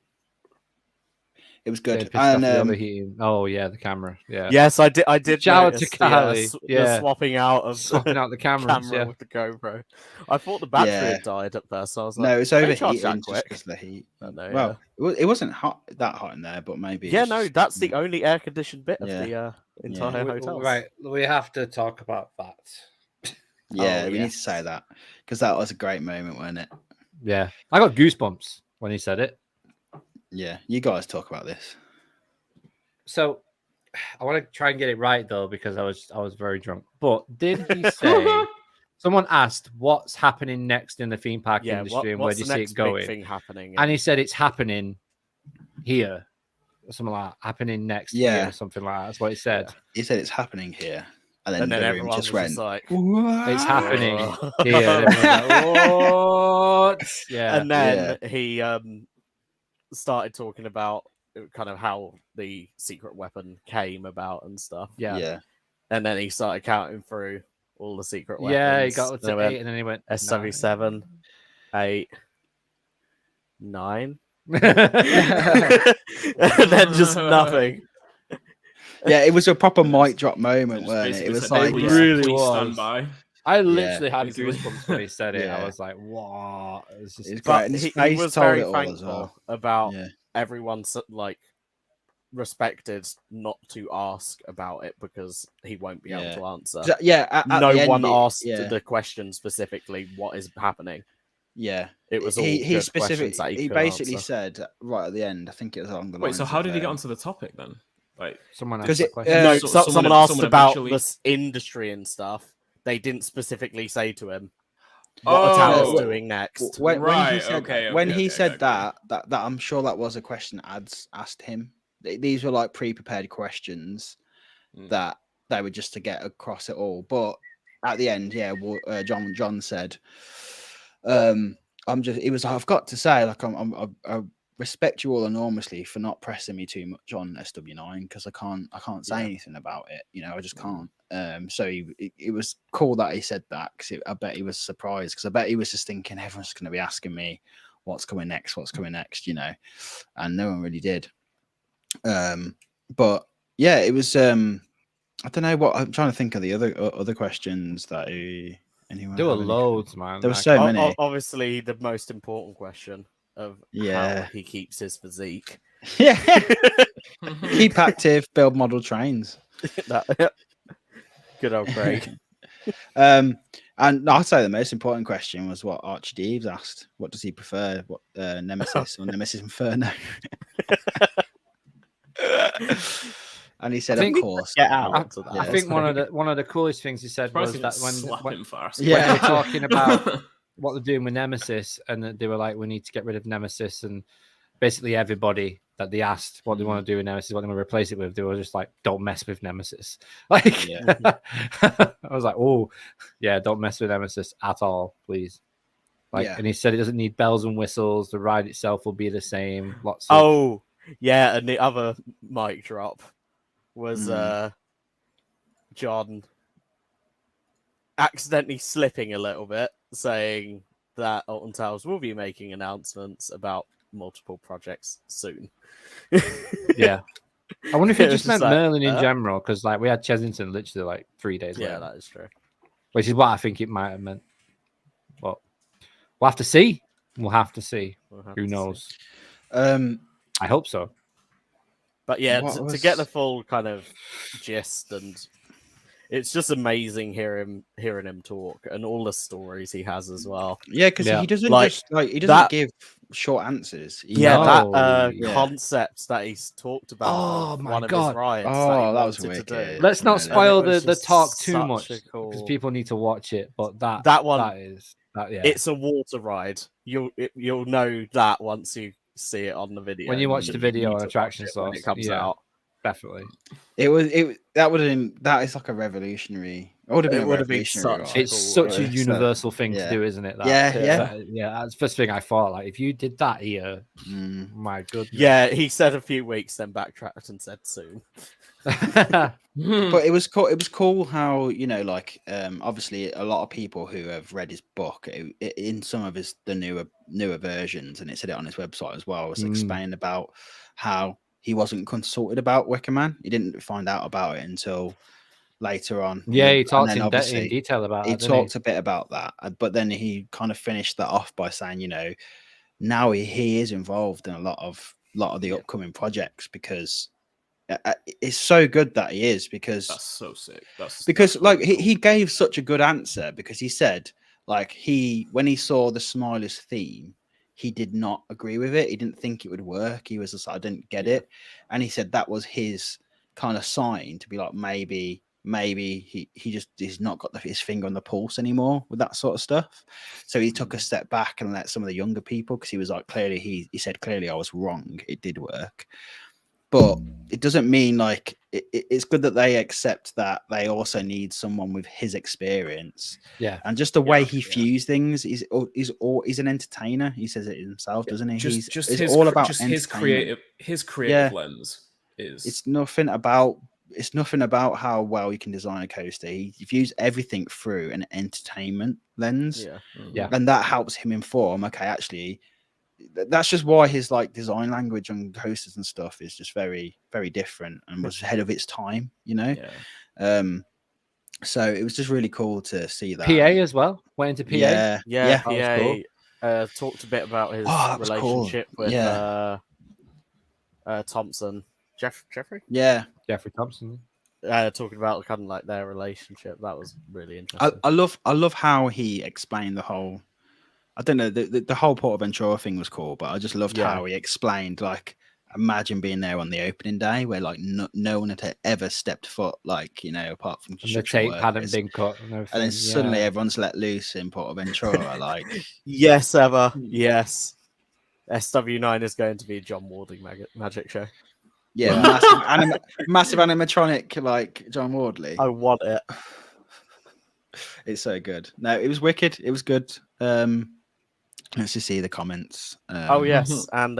It was Getting good. pissed off And the overheating. Oh yeah, the camera. Yeah. Yes, I did. Shout out notice to Cali. the Yeah. swapping out of Swapping out the cameras. camera Yeah. with the GoPro. I thought the battery Yeah. had died at first. So I was like, no, it's they charge overheating that just quick. because of the heat. But no, Well, it wasn't that hot in there, but maybe. yeah, it's no, just- that's the only air conditioned bit of Yeah. the entire hotel. Right, we have to talk about that. Yeah, Oh, we need to yes. say that because that was a great moment, wasn't it? Yeah, I got goosebumps when he said it. Yeah, you guys talk about this. So I want to try and get it right though because I was very drunk. But did he say? Someone asked what's happening next in the theme park Yeah, industry and where what's do you the see next it big going? thing happening? And he said it's happening here, or something like that. Happening next Yeah. year, or something like that. That's what he said. He said it's happening here, and then, and then the room everyone just was went. just like, It's happening "Oh." here. And everyone's like, what? Yeah. And then he started talking about kind of how the secret weapon came about and stuff. yeah. And then he started counting through all the secret weapons. Yeah, he got And to it went 8 and then he went SW7, 8, 9. 9. And then just nothing. Yeah, it was a proper mic drop moment, wasn't it? It was like "Hey, really please was." stand by. I literally had He's- goosebumps when he said it. I Yeah. was like, what? It was just It's But great, and his he face was told very it all as thankful well. about Yeah. everyone's like respected not to ask about it because he won't be able to answer. Yeah, at no the end, one asked the question specifically, what is happening? Yeah, it was all he good questions that he could basically answer. said right at the end, I think it was along the lines. Wait, so how did he get onto the topic then? Like, someone asked that question. No, someone asked someone about eventually... this industry and stuff. They didn't specifically say to him, what are Talents doing next? When he said that I'm sure that was a question ads asked him. These were like pre-prepared questions that they were just to get across it all. But at the end, John said, I've got to say, like, I respect you all enormously for not pressing me too much on SW9 because I can't say anything about it. You know, I just can't. So it was cool that he said that because I bet he was surprised because I bet he was just thinking everyone's going to be asking me what's coming next, you know, and no one really did. But yeah, it was. I don't know what I'm trying to think of the other questions that anyone. There were loads, man. There were so many. Obviously, the most important question of how he keeps his physique. Yeah. Keep active, build model trains. Good old Craig. And I'd say the most important question was what Archie Deves asked. What does he prefer? What Nemesis or Nemesis Inferno? And he said, "Of course." Get out. I think one of the coolest things he said was that when they're talking about what they're doing with Nemesis, and they were like, "We need to get rid of Nemesis," and basically everybody that they asked what they want to do with Nemesis, what they want to replace it with, they were just like, "Don't mess with Nemesis." Like, I was like, "Oh, yeah, don't mess with Nemesis at all, please." Like, and he said it doesn't need bells and whistles. The ride itself will be the same. Lots of and the other mic drop was John accidentally slipping a little bit, saying that Alton Towers will be making announcements about multiple projects soon. Yeah. I wonder if it just meant Merlin in general, because like we had Chessington literally like 3 days later. Yeah, that is true. Which is what I think it might have meant. But we'll have to see. Who knows? I hope so. But yeah, to get the full kind of gist, and it's just amazing hearing him talk and all the stories he has as well. Yeah, because he doesn't he doesn't give short answers. Concepts that he's talked about. Oh my one God! Of his rides that was wicked. Let's not spoil the talk too much because people need to watch it. But that one it's a water ride. You'll know that once you see it on the video. When you watch the video on Attraction Source when it comes out. Definitely. That is like a revolutionary. It would have been such. It's such a universal thing to do, isn't it? That's the first thing I thought. Like, if you did that here, my goodness. Yeah, he said a few weeks, then backtracked and said soon. But it was cool. It was cool how, you know, like obviously a lot of people who have read his book in some of the newer versions, and it said it on his website as well, was explained about how he wasn't consulted about Wicker Man. He didn't find out about it until later on. Yeah, he talked in detail about it. He talked a bit about that, but then he kind of finished that off by saying, you know, now he is involved in a lot of the upcoming projects because it's so good that he is, because that's so sick. Because he gave such a good answer, because he said like when he saw the Smilers theme, he did not agree with it. He didn't think it would work. He was just like, I didn't get it. And he said that was his kind of sign to be like, maybe he's not got his finger on the pulse anymore with that sort of stuff. So he took a step back and let some of the younger people, because he was like, he said clearly I was wrong. It did work. But it doesn't mean like it's good that they accept that they also need someone with his experience. Yeah. And just the way he views things, he's an entertainer. He says it himself, doesn't he? It's all about his creative lens. It's nothing about how well you can design a coaster. He views everything through an entertainment lens. Yeah. And that helps him inform, okay, actually, that's just why his like design language on coasters and stuff is just very, very different and was ahead of its time, you know. So it was just really cool to see that. PA as well went into PA. Yeah. PA talked a bit about his relationship with Thompson. Jeffrey? Yeah. Jeffrey Thompson. Talking about kind of like their relationship. That was really interesting. I love how he explained the whole. I don't know, the whole Portaventura thing was cool, but I just loved how he explained, like, imagine being there on the opening day where, like, no one had ever stepped foot, like, you know, apart from construction And the tape workers. hadn't been cut. And then suddenly everyone's let loose in Portaventura, like... Yes, Emma. Yes. SW9 is going to be a John Warding magic show. Yeah, massive animatronic, like, John Wardley. I want it. It's so good. No, it was wicked. It was good. Let's just see the comments. Oh yes, and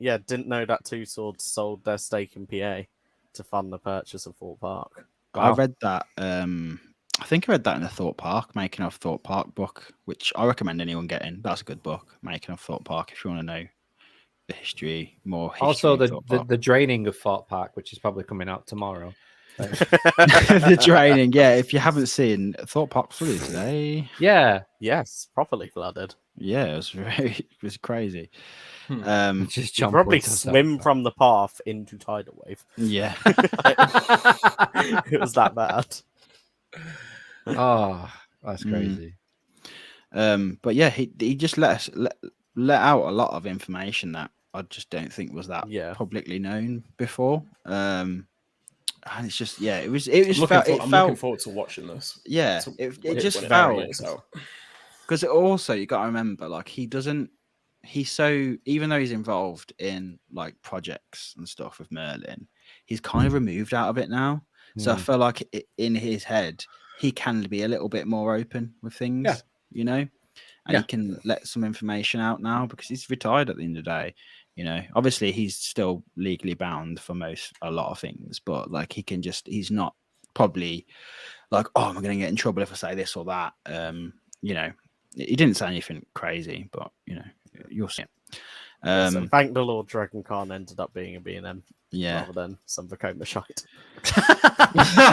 didn't know that Two Swords sold their stake in PA to fund the purchase of Thorpe Park. Wow. I read that. I think I read that in the Thorpe Park, Making of Thorpe Park book, which I recommend anyone getting. That's a good book, Making of Thorpe Park, if you want to know the history, more history. Also, the draining of Thorpe Park, which is probably coming out tomorrow. The draining, yeah. If you haven't seen Thorpe Park flooded today, yes, properly flooded. Yeah, it was crazy. Just you probably swim from the path into tidal wave. Yeah, it was that bad. Oh, that's crazy. But yeah, he just let out a lot of information that I just don't think was that publicly known before. And it's just it was I'm looking forward to watching this. Yeah, it just felt because also you got to remember, like, he's so, even though he's involved in like projects and stuff with Merlin, he's kind of removed out of it now. So I feel like in his head he can be a little bit more open with things, you know, and he can let some information out now because he's retired at the end of the day. You know, obviously he's still legally bound for a lot of things, but like he's not probably like, oh, am I going to get in trouble if I say this or that? You know, he didn't say anything crazy, but you know, you'll see it. So thank the Lord Dragon Khan ended up being a B&M rather than some Vekoma shite.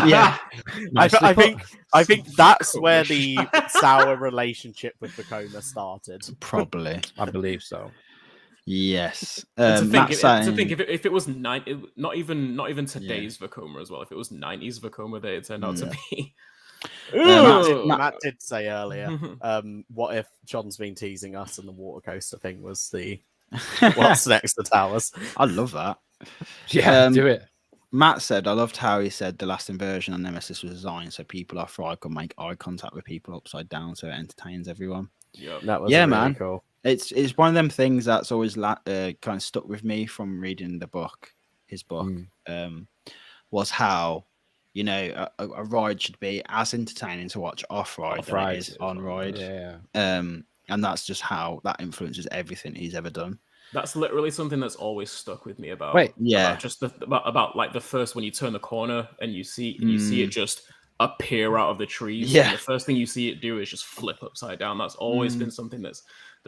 Yeah, I think that's where the sour relationship with Vekoma started. Probably, I believe so. Yes. To think if it was not even today's Vekoma as well, if it was 90s Vekoma that it turned out to be. Matt did say earlier, what if John's been teasing us and the water coaster thing was the what's next to Towers? I love that. Yeah, do it. Matt said, I loved how he said the last inversion on Nemesis was designed so people after I could make eye contact with people upside down, so it entertains everyone. That was really man. Cool. It's one of them things that's always kind of stuck with me from reading his book, was how, you know, a ride should be as entertaining to watch off-ride than it is on-ride. Yeah. And that's just how that influences everything he's ever done. That's literally something that's always stuck with me about. About like the first, when you turn the corner and you see it just appear out of the trees. Yeah. And the first thing you see it do is just flip upside down. That's always been something that's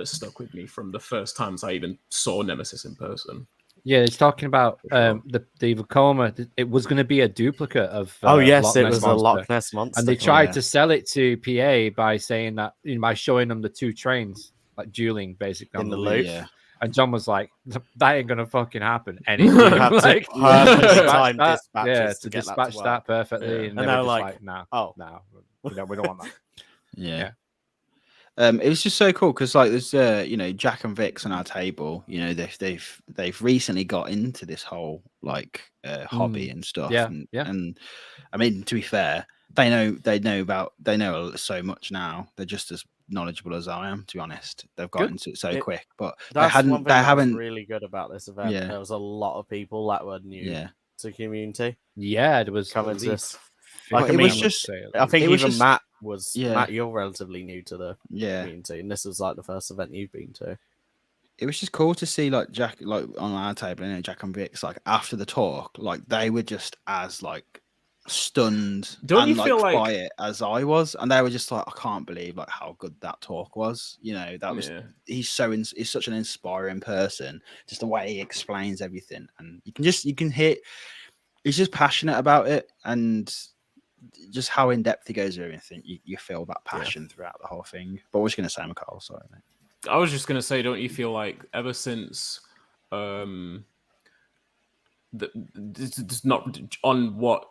stuck with me from the first times I even saw Nemesis in person. Yeah, it's talking about the Vekoma. It was going to be a duplicate of. It was a Loch Ness monster, and they tried to sell it to PA by saying that, you know, by showing them the two trains like dueling basically in the loop. Yeah. And John was like, "That ain't gonna fucking happen." Anything like to dispatch that perfectly, and they're like, "No, we don't want that." Yeah. It was just so cool because, like, there's you know, Jack and Vix on our table. You know, they've recently got into this whole like hobby and stuff. And I mean, to be fair, they know so much now. They're just as knowledgeable as I am, to be honest. They've got into it so quick, but they haven't really good about this event. Yeah. There was a lot of people that were new to community. Yeah, there was coming to this. Like, I think even just, Matt was. Matt, you're relatively new to the community, and this was like the first event you've been to. It was just cool to see like Jack, like on our table, you know, Jack and Vix, like after the talk, like they were just as like stunned and like quiet as I was, and they were just like, I can't believe like how good that talk was. You know, that was he's such an inspiring person. Just the way he explains everything, and you can hear he's just passionate about it, and just how in depth he goes with everything. You feel that passion throughout the whole thing. But what was going to say, McCall? Sorry, mate. I was just going to say, don't you feel like ever since it's not on what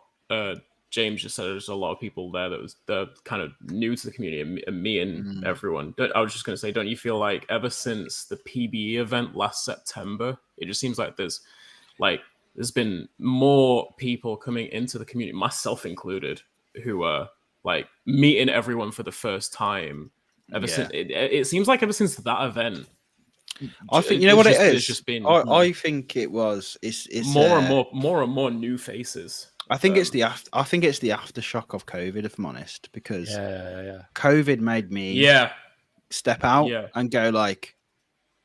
James just said. There's a lot of people there that was kind of new to the community, and me and everyone. I was just going to say, don't you feel like ever since the PBE event last September, it just seems like there's been more people coming into the community, myself included, who are like meeting everyone for the first time. Ever since it seems like ever since that event, I think you know what it is. It's just been. I think it was. It's more and more new faces. I think it's the aftershock of COVID, if I'm honest, because COVID made me step out and go like.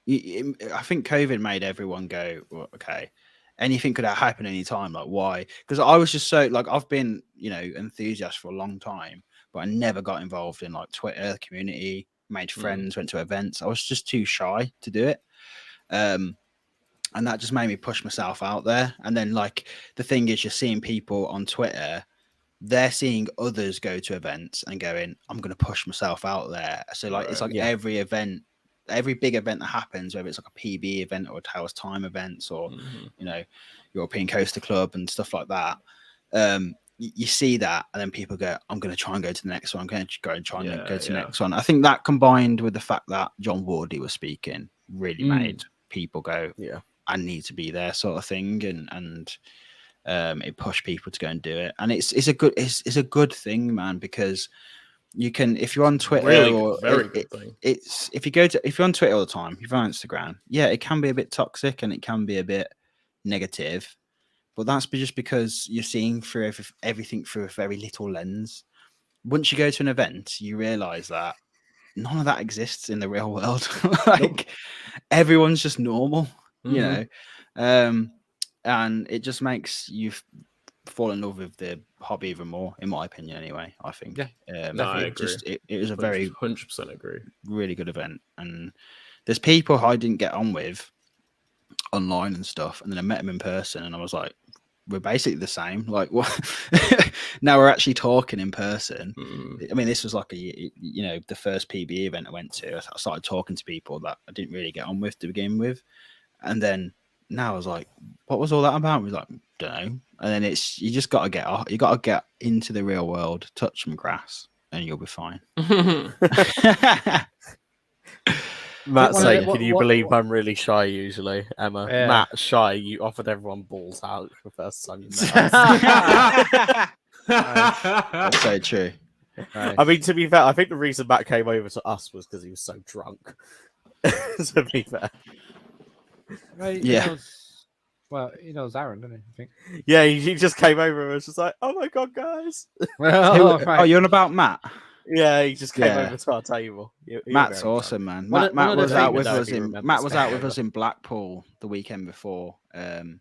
I think COVID made everyone go, well, okay, anything could happen anytime. Like, why? Because I was just so like, I've been, enthusiast for a long time, but I never got involved in like Twitter community, made friends, went to events. I was just too shy to do it. And that just made me push myself out there. And then like, the thing is, you're seeing people on Twitter, they're seeing others go to events and going, I'm going to push myself out there. So like, it's like every event, every big event that happens, whether it's like a PB event or a Towers Time events or, European Coaster Club and stuff like that. You see that, and then people go, I'm going to try and go to the next one. I'm going to go and try and go to the next one. I think that combined with the fact that John Wardy was speaking really made people go, I need to be there, sort of thing. And it pushed people to go and do it. And it's a good thing, man, because you can, if you're on Twitter, if you're on Twitter all the time, if you're on Instagram, it can be a bit toxic and it can be a bit negative, but that's just because you're seeing through everything through a very little lens. Once you go to an event, you realize that none of that exists in the real world. Everyone's just normal, and it just makes you fall in love with the hobby even more, in my opinion. Anyway, I think. I agree. It was a very 100% agree. Really good event, and there's people I didn't get on with online and stuff, and then I met them in person, and I was like, we're basically the same. Like, what? Now we're actually talking in person. I mean, this was like the first PB event I went to. I started talking to people that I didn't really get on with to begin with, and then now I was like, what was all that about? We was like, don't know. And then you just got to get off. You got to get into the real world, touch some grass, and you'll be fine. Matt's saying, can you believe I'm really shy usually, Emma? Matt, shy, you offered everyone balls out the first time you met us. That's so true. I mean, to be fair, I think the reason Matt came over to us was because he was so drunk. To be fair. Right, he knows Aaron, doesn't he? I think. Yeah, he just came over and was just like, "Oh my god, guys!" Oh, you're on about Matt? Yeah, he just came over to our table. Matt's awesome, man. Matt was out with us in Blackpool the weekend before, and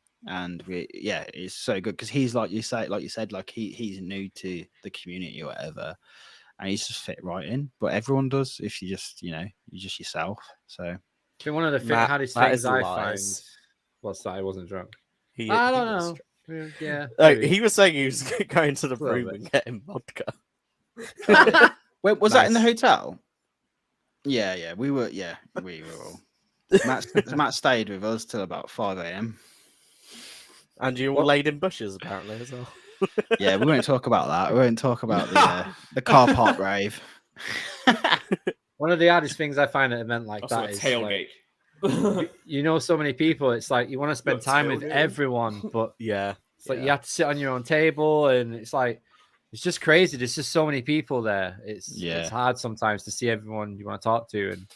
it's so good because he's like you said, like he's new to the community or whatever, and he's just fit right in. But everyone does if you just you're just yourself. So I think one of the hardest things I find was that I wasn't drunk. I don't know. Yeah, he was saying he was going to the room and getting vodka. Wait, was that in the hotel? Yeah, we were all. Matt stayed with us till about 5 a.m. And you were laid in bushes apparently as well. Yeah, we won't talk about that. We won't talk about the car park rave. One of the hardest things I find at an event like that is tailgate. So many people. It's like you want to spend time with everyone, but it's like you have to sit on your own table, and it's like it's just crazy. There's just so many people there. It's hard sometimes to see everyone you want to talk to, and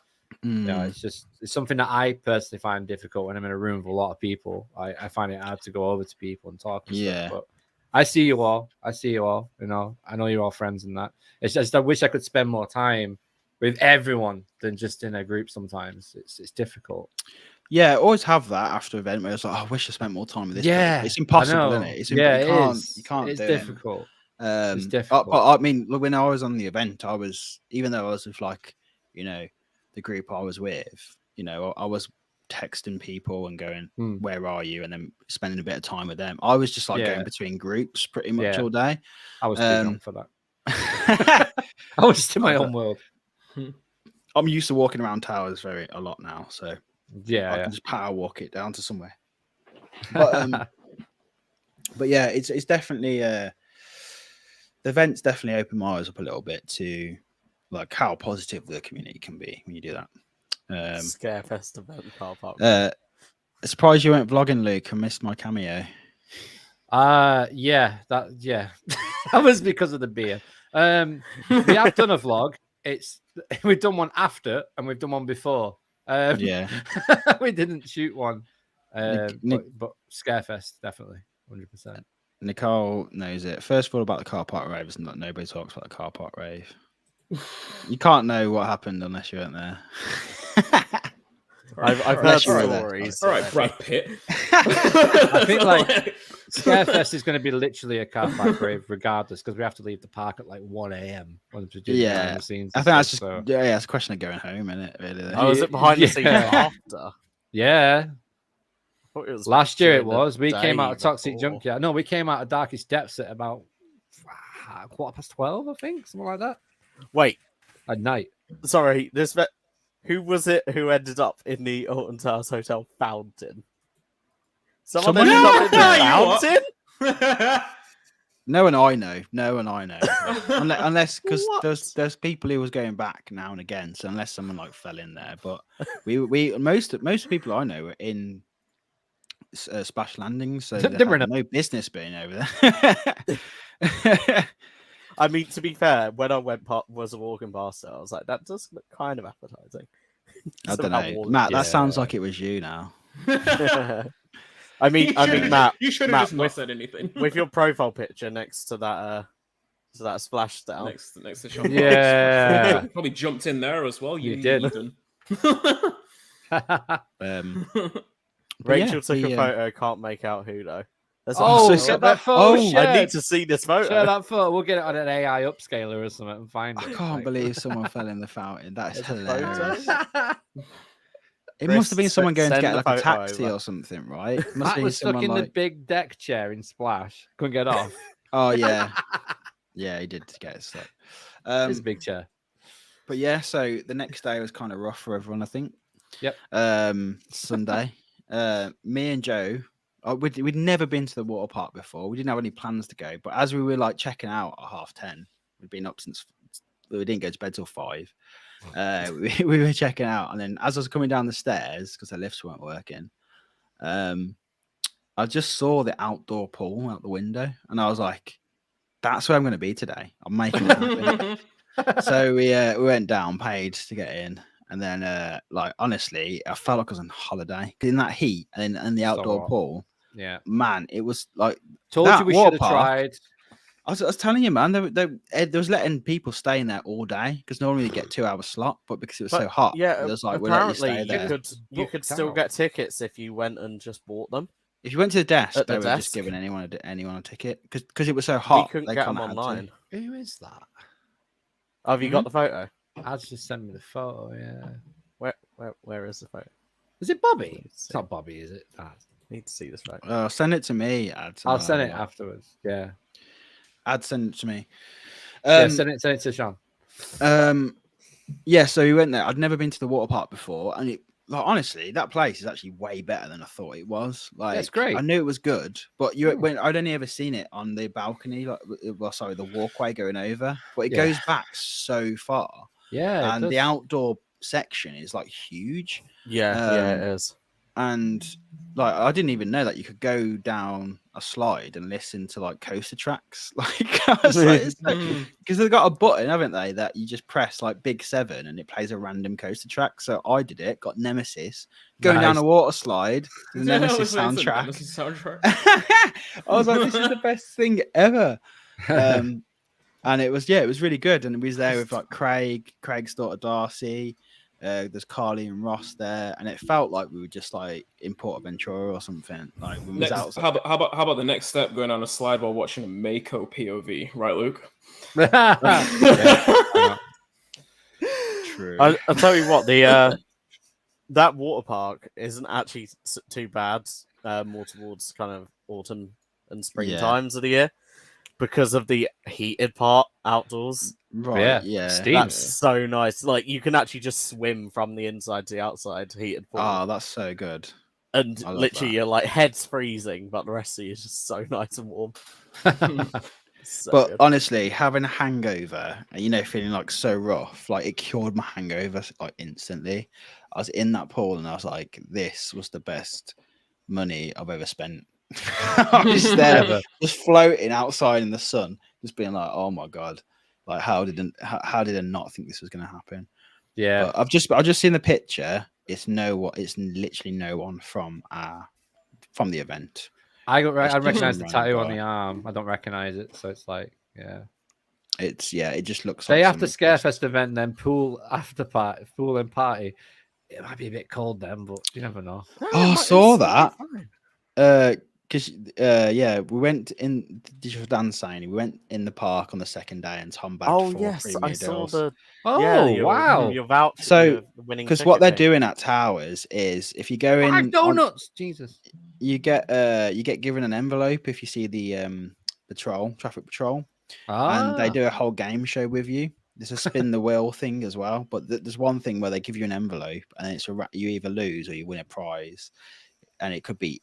it's something that I personally find difficult when I'm in a room with a lot of people. I find it hard to go over to people and talk. And stuff, but I see you all. I know you're all friends and that. It's just I wish I could spend more time with everyone than just in a group. Sometimes it's difficult. Yeah, I always have that after an event where it's like, I wish I spent more time with this. Yeah, it's impossible, isn't it? You can't. It's do difficult. It's difficult. But I mean, when I was on the event, even though I was with the group I was with, I was texting people and going, where are you? And then spending a bit of time with them. I was just going between groups pretty much all day. I was too young for that. I was just in my own world. I'm used to walking around towers a lot now, so I can just power walk it down to somewhere. But But yeah, it's definitely the events definitely opened my eyes up a little bit to like how positive the community can be when you do that. Scarefest event car park. Surprised you weren't vlogging, Luke. I missed my cameo. Yeah, that was because of the beer. We have done a vlog. We've done one after and we've done one before. Yeah, we didn't shoot one. But Scarefest definitely 100%. Nicole knows it. First of all, about the car park rave, is not nobody talks about the car park rave. You can't know what happened unless you weren't there. I've heard stories. All right, Brad Pitt. I think like Scarefest is going to be literally a car park rave regardless because we have to leave the park at like 1 a.m. once we do behind the scenes. I think that's just it's a question of going home, isn't it? Really? Oh, is it behind the scenes after? Yeah. It was last year it was. We came out of Toxic Junkyard. No, we came out of Darkest Depths at about 12:15, I think, something like that. Wait, at night. Sorry, who was it who ended up in the Alton Towers Hotel fountain? Someone ended up in the fountain? No one I know. Unless because there's people who was going back now and again. So unless someone like fell in there, but we most people I know were in Splash Landings, so they had no business being over there. I mean, to be fair, when I was walking past it, I was like, that does look kind of appetizing. I don't know, Matt. That sounds like it was you now. I mean, Matt. You should have just not said anything. With your profile picture next to that splashdown. Next to Sean. Yeah. Probably jumped in there as well. You did. Rachel took a photo. Can't make out who though. Get that photo. I need to see this photo. Share that photo. We'll get it on an AI upscaler or something and find it. I can't believe someone fell in the fountain. That's hilarious. It must have been someone going to get like a taxi or something, right? It must Matt was stuck in the big deck chair in Splash. Couldn't get off. Oh yeah, yeah, he did get stuck. It's a big chair. But yeah, so the next day was kind of rough for everyone, I think. Yep. Sunday, me and Joe, we'd never been to the water park before. We didn't have any plans to go, but as we were like checking out at 10:30, we'd been up since we didn't go to bed till 5. We were checking out, and then as I was coming down the stairs because the lifts weren't working, I just saw the outdoor pool out the window, and I was like, "That's where I'm going to be today. I'm making it happen." So we went down, paid to get in, and then like honestly, I felt like I was on holiday in that heat and the outdoor pool. Yeah, man, it was like told you we should have tried. I was telling you, man, they was letting people stay in there all day because normally you get 2-hour slot, but because it was so hot, yeah, it was like, apparently you could still get tickets if you went and just bought them. If you went to the desk, they were just giving anyone a ticket because it was so hot. You couldn't get them online. Who is that? Have you got the photo? Ads just sent me the photo. Yeah. Where is the photo? Is it Bobby? It's not Bobby, is it? I need to see this photo. Send it to me, Ads. I'll send it afterwards. Yeah. I'd send it to me. Send it to Sean. Yeah, so we went there. I'd never been to the water park before, and like honestly, that place is actually way better than I thought it was. Like, it's great. I knew it was good, but I'd only ever seen it on the balcony, the walkway going over, but it goes back so far. Yeah, and the outdoor section is like huge. Yeah, it is. And like I didn't even know that you could go down a slide and listen to like coaster tracks. Like I was like, because they've got a button, haven't they, that you just press like Big 7 and it plays a random coaster track. So I did it, got Nemesis going down a water slide to the Nemesis soundtrack. I was like, this is the best thing ever. And it was really good. And we was there with like Craig's daughter Darcy. There's Carly and Ross there, and it felt like we were just like in Portaventura or something. Like we was outside. How about the next step, going on a slide while watching a Mako POV, right, Luke? True. I'll tell you what, that water park isn't actually too bad. More towards kind of autumn and spring times of the year because of the heated part outdoors. Right, yeah. Steam. That's so nice. Like you can actually just swim from the inside to the outside, heated pool. Oh, that's so good. And I love literally, that. your like head's freezing, but the rest of you is just so nice and warm. So But good. honestly, having a hangover, feeling like so rough, like it cured my hangover like instantly. I was in that pool and I was like, this was the best money I've ever spent. I was just there, Ever. just floating outside in the sun, just being like, oh my god, like how did I not think this was going to happen? Yeah. But I've just seen the picture. It's literally no one from the event. I It's just recognize some the random tattoo on guy. the arm. I don't recognize it, so it's like, yeah. It just looks Day like after something Scarefest event, then pool and party. It might be a bit cold then, but you never know. Oh, I saw that. Because we went in. Digital Dan saying we went in the park on the second day, and Tom bagged Oh 4 yes, free I saw meals. the. Oh, Yeah, wow. Your voucher. So, your winning because what they're ticket thing. doing at Towers is if you go in, 5 donuts. Jesus. you get given an envelope if you see the traffic patrol, and they do a whole game show with you. There's a spin the wheel thing as well, but there's one thing where they give you an envelope, and it's you either lose or you win a prize. And it could be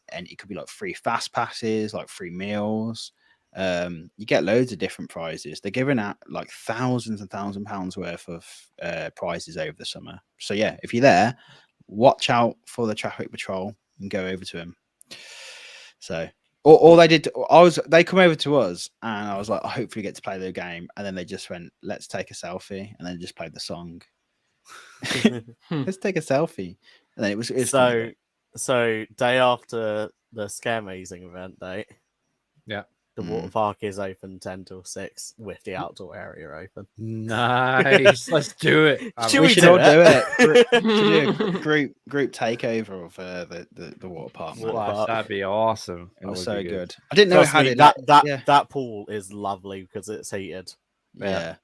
like free fast passes, like free meals. You get loads of different prizes. They're giving out like thousands and £1,000 worth of prizes over the summer. So yeah, if you're there, watch out for the traffic patrol and go over to them. So all they did, they come over to us, and I was like, I hopefully get to play the game, and then they just went, let's take a selfie, and then just played the song. Let's take a selfie, and then it was so. So day after the Scare Amazing event day, Yeah, the water park is open 10 till 6 with the outdoor area open. nice. Let's do it. We should all do it. Should do a group takeover of the water park. Man. Gosh, that'd be awesome. It was so good. I didn't know how that pool is lovely because it's heated. Yeah.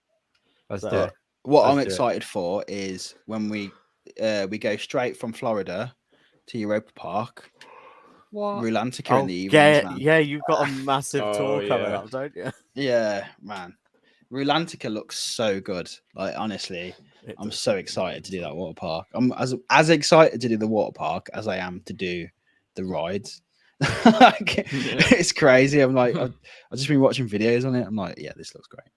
Let's do it. What I'm excited for is when we go straight from Florida to Europa Park. Rulantica in the evenings, man. Yeah, you've got a massive tour coming up, don't you? Yeah, man. Rulantica looks so good. Like honestly, I'm so excited to do that water park. I'm as excited to do the water park as I am to do the rides. It's crazy. I'm like, I've just been watching videos on it. I'm like, yeah, this looks great.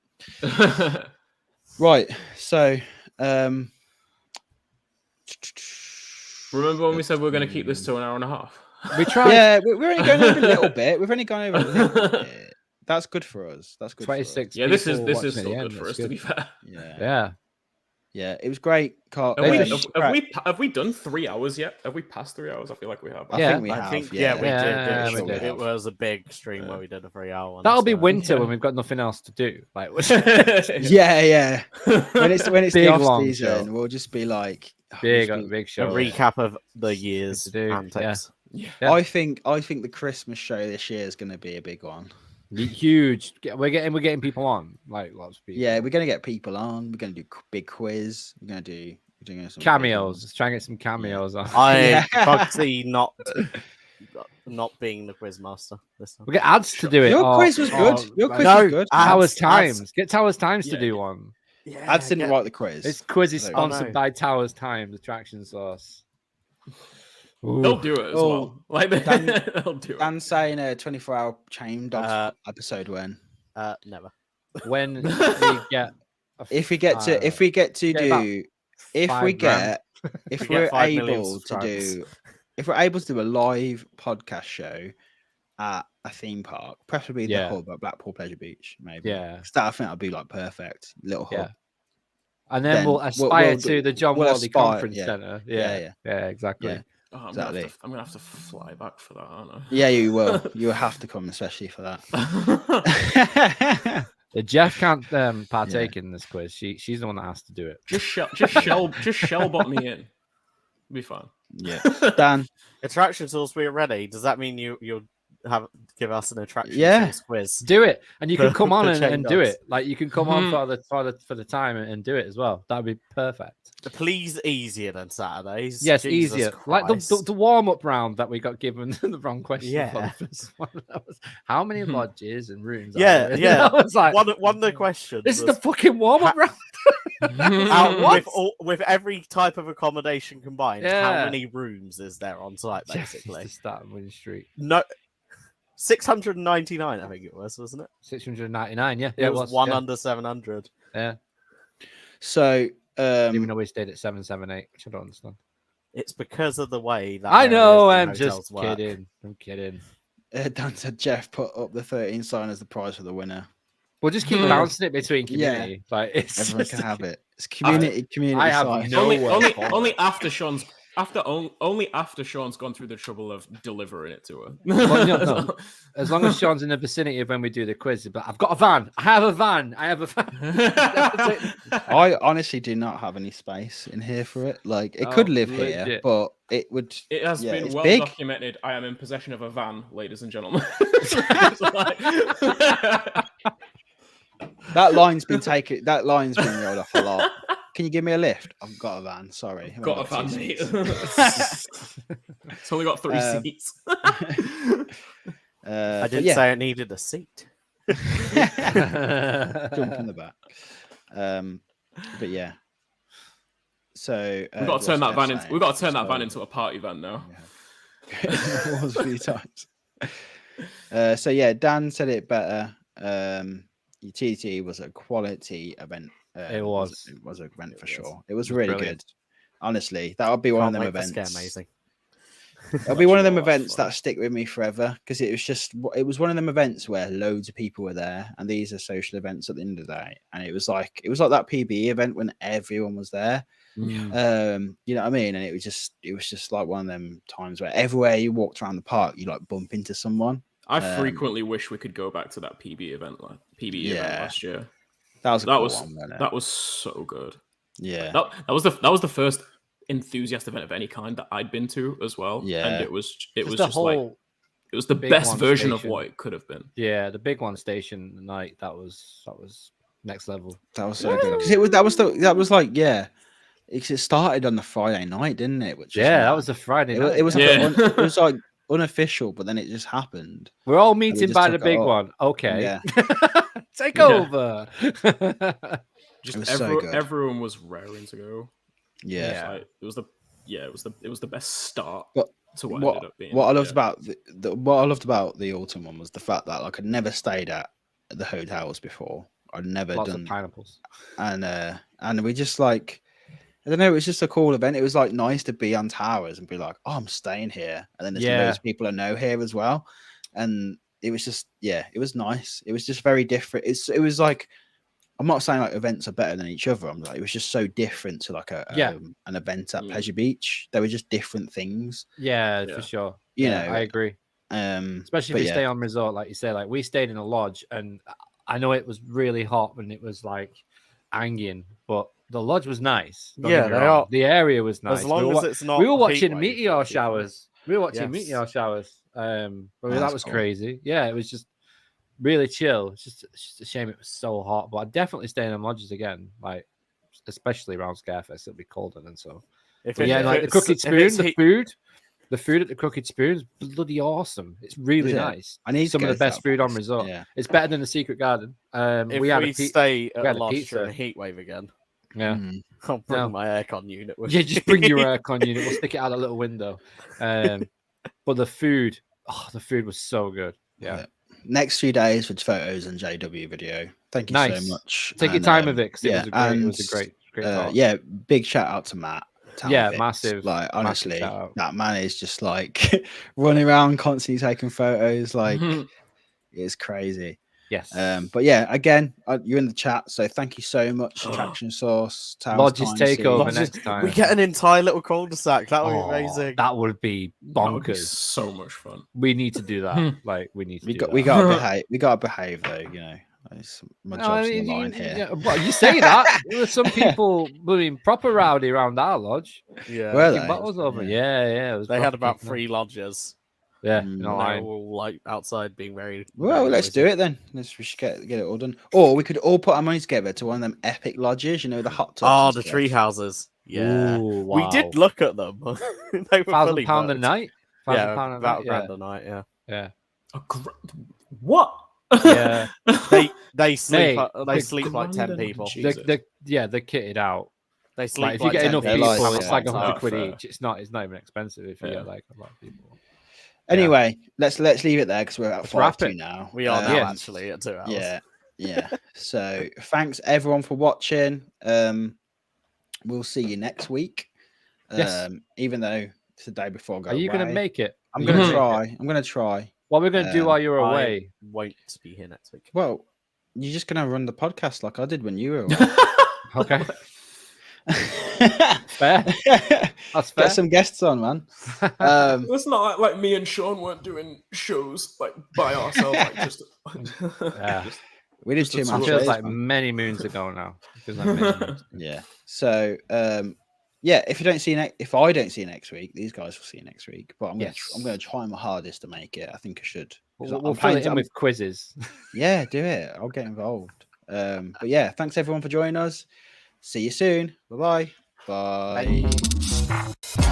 Right. So, remember when we said we are going to keep this to an hour and a half? We tried. Yeah, we're only going over a little bit. We've only gone over a little bit. That's good for us. That's good. 26. Yeah, this is still good for us. To be fair. Yeah. It was great. Have we done 3 hours yet? Have we passed 3 hours? I feel like we have. I think we have. We did. It was a big stream where we did a 3-hour one. That'll be winter when we've got nothing else to do. Like, yeah. When it's the off season, show. we'll just be like big show. A recap of the year's antics. Yeah. I think the Christmas show this year is going to be a big one. Huge. We're getting people on. Like lots of people. Yeah, we're going to get people on. We're going to do big quiz. We're doing some cameos. Let's try and get some cameos on. Bugsy not being the quiz master this time. We get ads to do it. Your quiz was good. Your quiz was good. Towers Times. Get Towers Times to do one. Yeah, ads didn't write the quiz. This quiz is sponsored by Towers Times Attraction Source. Ooh. They'll do it as well. Like they'll do it. Dan saying a 24-hour chain dogs episode when? Never. When we get if we get to we're able to do a live podcast show at a theme park, preferably the hub at Blackpool Pleasure Beach, maybe. Yeah. That I think that'd be like perfect little hub. Yeah. And then we'll aspire to the John Worley Conference Centre. Yeah, exactly. Yeah. Oh, I'm gonna have to fly back for that, aren't I? Yeah, you will. You'll have to come, especially for that. Jeff can't partake in this quiz. She's the one that has to do it. Just shell bot me in. Be fine. Yeah, Dan. Attraction source, we're ready. Does that mean you're give us an attraction quiz. Do it, and you can come on The chain and do dogs. it. Like you can come on for the time and do it as well. That'd be perfect. Please, easier than Saturdays. Yes, Jesus easier. Christ. Like the warm up round that we got given the wrong question for Yeah. the first one. That was, how many lodges and rooms? are Yeah, there? yeah. I was like, One of the questions. this is the fucking warm up round. With every type of accommodation combined, how Yeah. many rooms is there on site? Basically, to start on Winning Street. no, 699. I think it was, wasn't it? 699. Yeah, It was one yeah. under 700. Yeah. So, Even though we stayed at 778, which I don't understand. It's because of the way that I know. areas I'm and just hotels work. kidding. I'm kidding. Dan said Jeff put up the 13 sign as the prize for the winner. We'll just keep bouncing it between community. Like it's Everyone just can have it. It's community. I have site. no way only after Sean's gone through the trouble of delivering it to her. Well, no. As long as Sean's in the vicinity of when we do the quiz, but I've got a van. I have a van. I honestly do not have any space in here for it. Like it could live here, legit. but it would. It has been it's well big. documented. I am in possession of a van, ladies and gentlemen. That line's been taken. That line's been rolled off a lot. Can you give me a lift? I've got a van. Sorry, I've Got a van, two mate. seats. It's only got 3 seats. I didn't say it needed a seat. Jump in the back. But yeah. So We've got to turn that van into. We've got to turn that van into a party van now. It was a few times. So yeah, Dan said it better. TT was a quality event. It was an event for sure. It was really brilliant. good. Honestly, that would be one of them Can't wait for events. Scare Amazing. It'll be one of them events that stick with me forever because it was one of them events where loads of people were there, and these are social events at the end of the day. And it was like that PBE event when everyone was there. You know what I mean? And it was just like one of them times where everywhere you walked around the park, you like bump into someone. I frequently wish we could go back to that PBE event last year. That was one, wasn't it? That was so good. Yeah, that was the first enthusiast event of any kind that I'd been to as well. Yeah, and it was just the whole like it was the best version of what it could have been. Yeah, the big one station night that was next level. That was so good because it started on the Friday night, didn't it? That was the Friday night. It was it was like unofficial, but then it just happened. We're all meeting by the big one. Okay, Yeah. take over. Everyone was raring to go. Yeah, it was the best start. But to what ended up being. What I loved about what I loved about the autumn one was the fact that like I'd never stayed at the hotels before. I'd never Lots done of pineapples, and we just like. I don't know. It was just a cool event. It was like nice to be on towers and be like, "Oh, I'm staying here," and then there's loads of people I know here as well. And it was just, it was nice. It was just very different. It was like, I'm not saying like events are better than each other. I'm like, it was just so different to like an event at Pleasure Beach. They were just different things. Yeah, for sure. You know, I agree. Especially if you stay on resort, like you say. Like we stayed in a lodge, and I know it was really hot when it was like hanging, but the lodge was nice. The area was nice. As long as it's not. We were watching meteor showers. Meteor showers. But that was cool. Crazy. Yeah, it was just really chill. It's just a shame it was so hot. But I'd definitely stay in lodges again. Like especially around Scarefest, it'll be colder than so. The crooked spoon, the food at the crooked spoon is bloody awesome. It's really nice. I need some of the best food on resort. Yeah. It's better than the Secret Garden. If we stay at a lodge during a heat wave again, I'll bring my aircon unit with me. Just bring your aircon unit. We'll stick it out a little window. But the food was so good. Yeah. Next few days with photos and JW video. Thank you so much. Take your time with it because it was a great talk. Big shout out to Matt. Massive. Like honestly, that man is just like running around constantly taking photos. Like it's crazy. Yes. But yeah, again, you're in the chat, so thank you so much, Attraction Source. Lodges Takeover next time. We get an entire little cul-de-sac. That would be amazing. That would be bonkers. Would be so much fun. We need to do that. Like we need to. We gotta behave. We gotta behave though. You know, my job's on the line here. Yeah, well, you say that. There were some people being proper rowdy around our lodge. Yeah. Were they? That was over. Yeah. They had about 3 lodges. Yeah, Mm. no, They're all like outside being very. Well, very let's noisy. do it then. We should get it all done. Or we could all put our money together to one of them epic lodges, the hot tubs. Oh, and the stuff. tree houses. Yeah, Ooh, we wow. did look at them. They were fully £1,000 a booked. night. Yeah, £1,000 a about night. a grand a night. Yeah, Yeah. What? Yeah. they sleep. Mate, They sleep like 10 people. Jesus. They're kitted out. They sleep Like if you get 10 enough they're people, like- it's like yeah, £100 fair. each. It's not even expensive if you Yeah. get like a lot of people. Anyway, let's leave it there because we're at Let's wrap 5-2 it. now. We are now Yes. actually at 2 hours. Yeah. So thanks everyone for watching. We'll see you next week. Yes. Even though it's the day before I go Are you away. going to make it? I'm Are going you to gonna make it? try. I'm going to try. What we're going to do while you're I away? won't be here next week. Well, you're just going to run the podcast like I did when you were away. Okay. Fair. That's fair. Get some guests on, man. It's not like me and Sean weren't doing shows like by ourselves. Like just Yeah. We did Just a two tour. matches. It feels like many moons ago now. It feels like many moons. Yeah. So, yeah. If I don't see you next week, these guys will see you next week. But I'm gonna try my hardest to make it. I think I should. 'Cause We'll I'm fill playing- it in with quizzes. Yeah, do it. I'll get involved. But yeah, thanks everyone for joining us. See you soon. Bye-bye. Bye.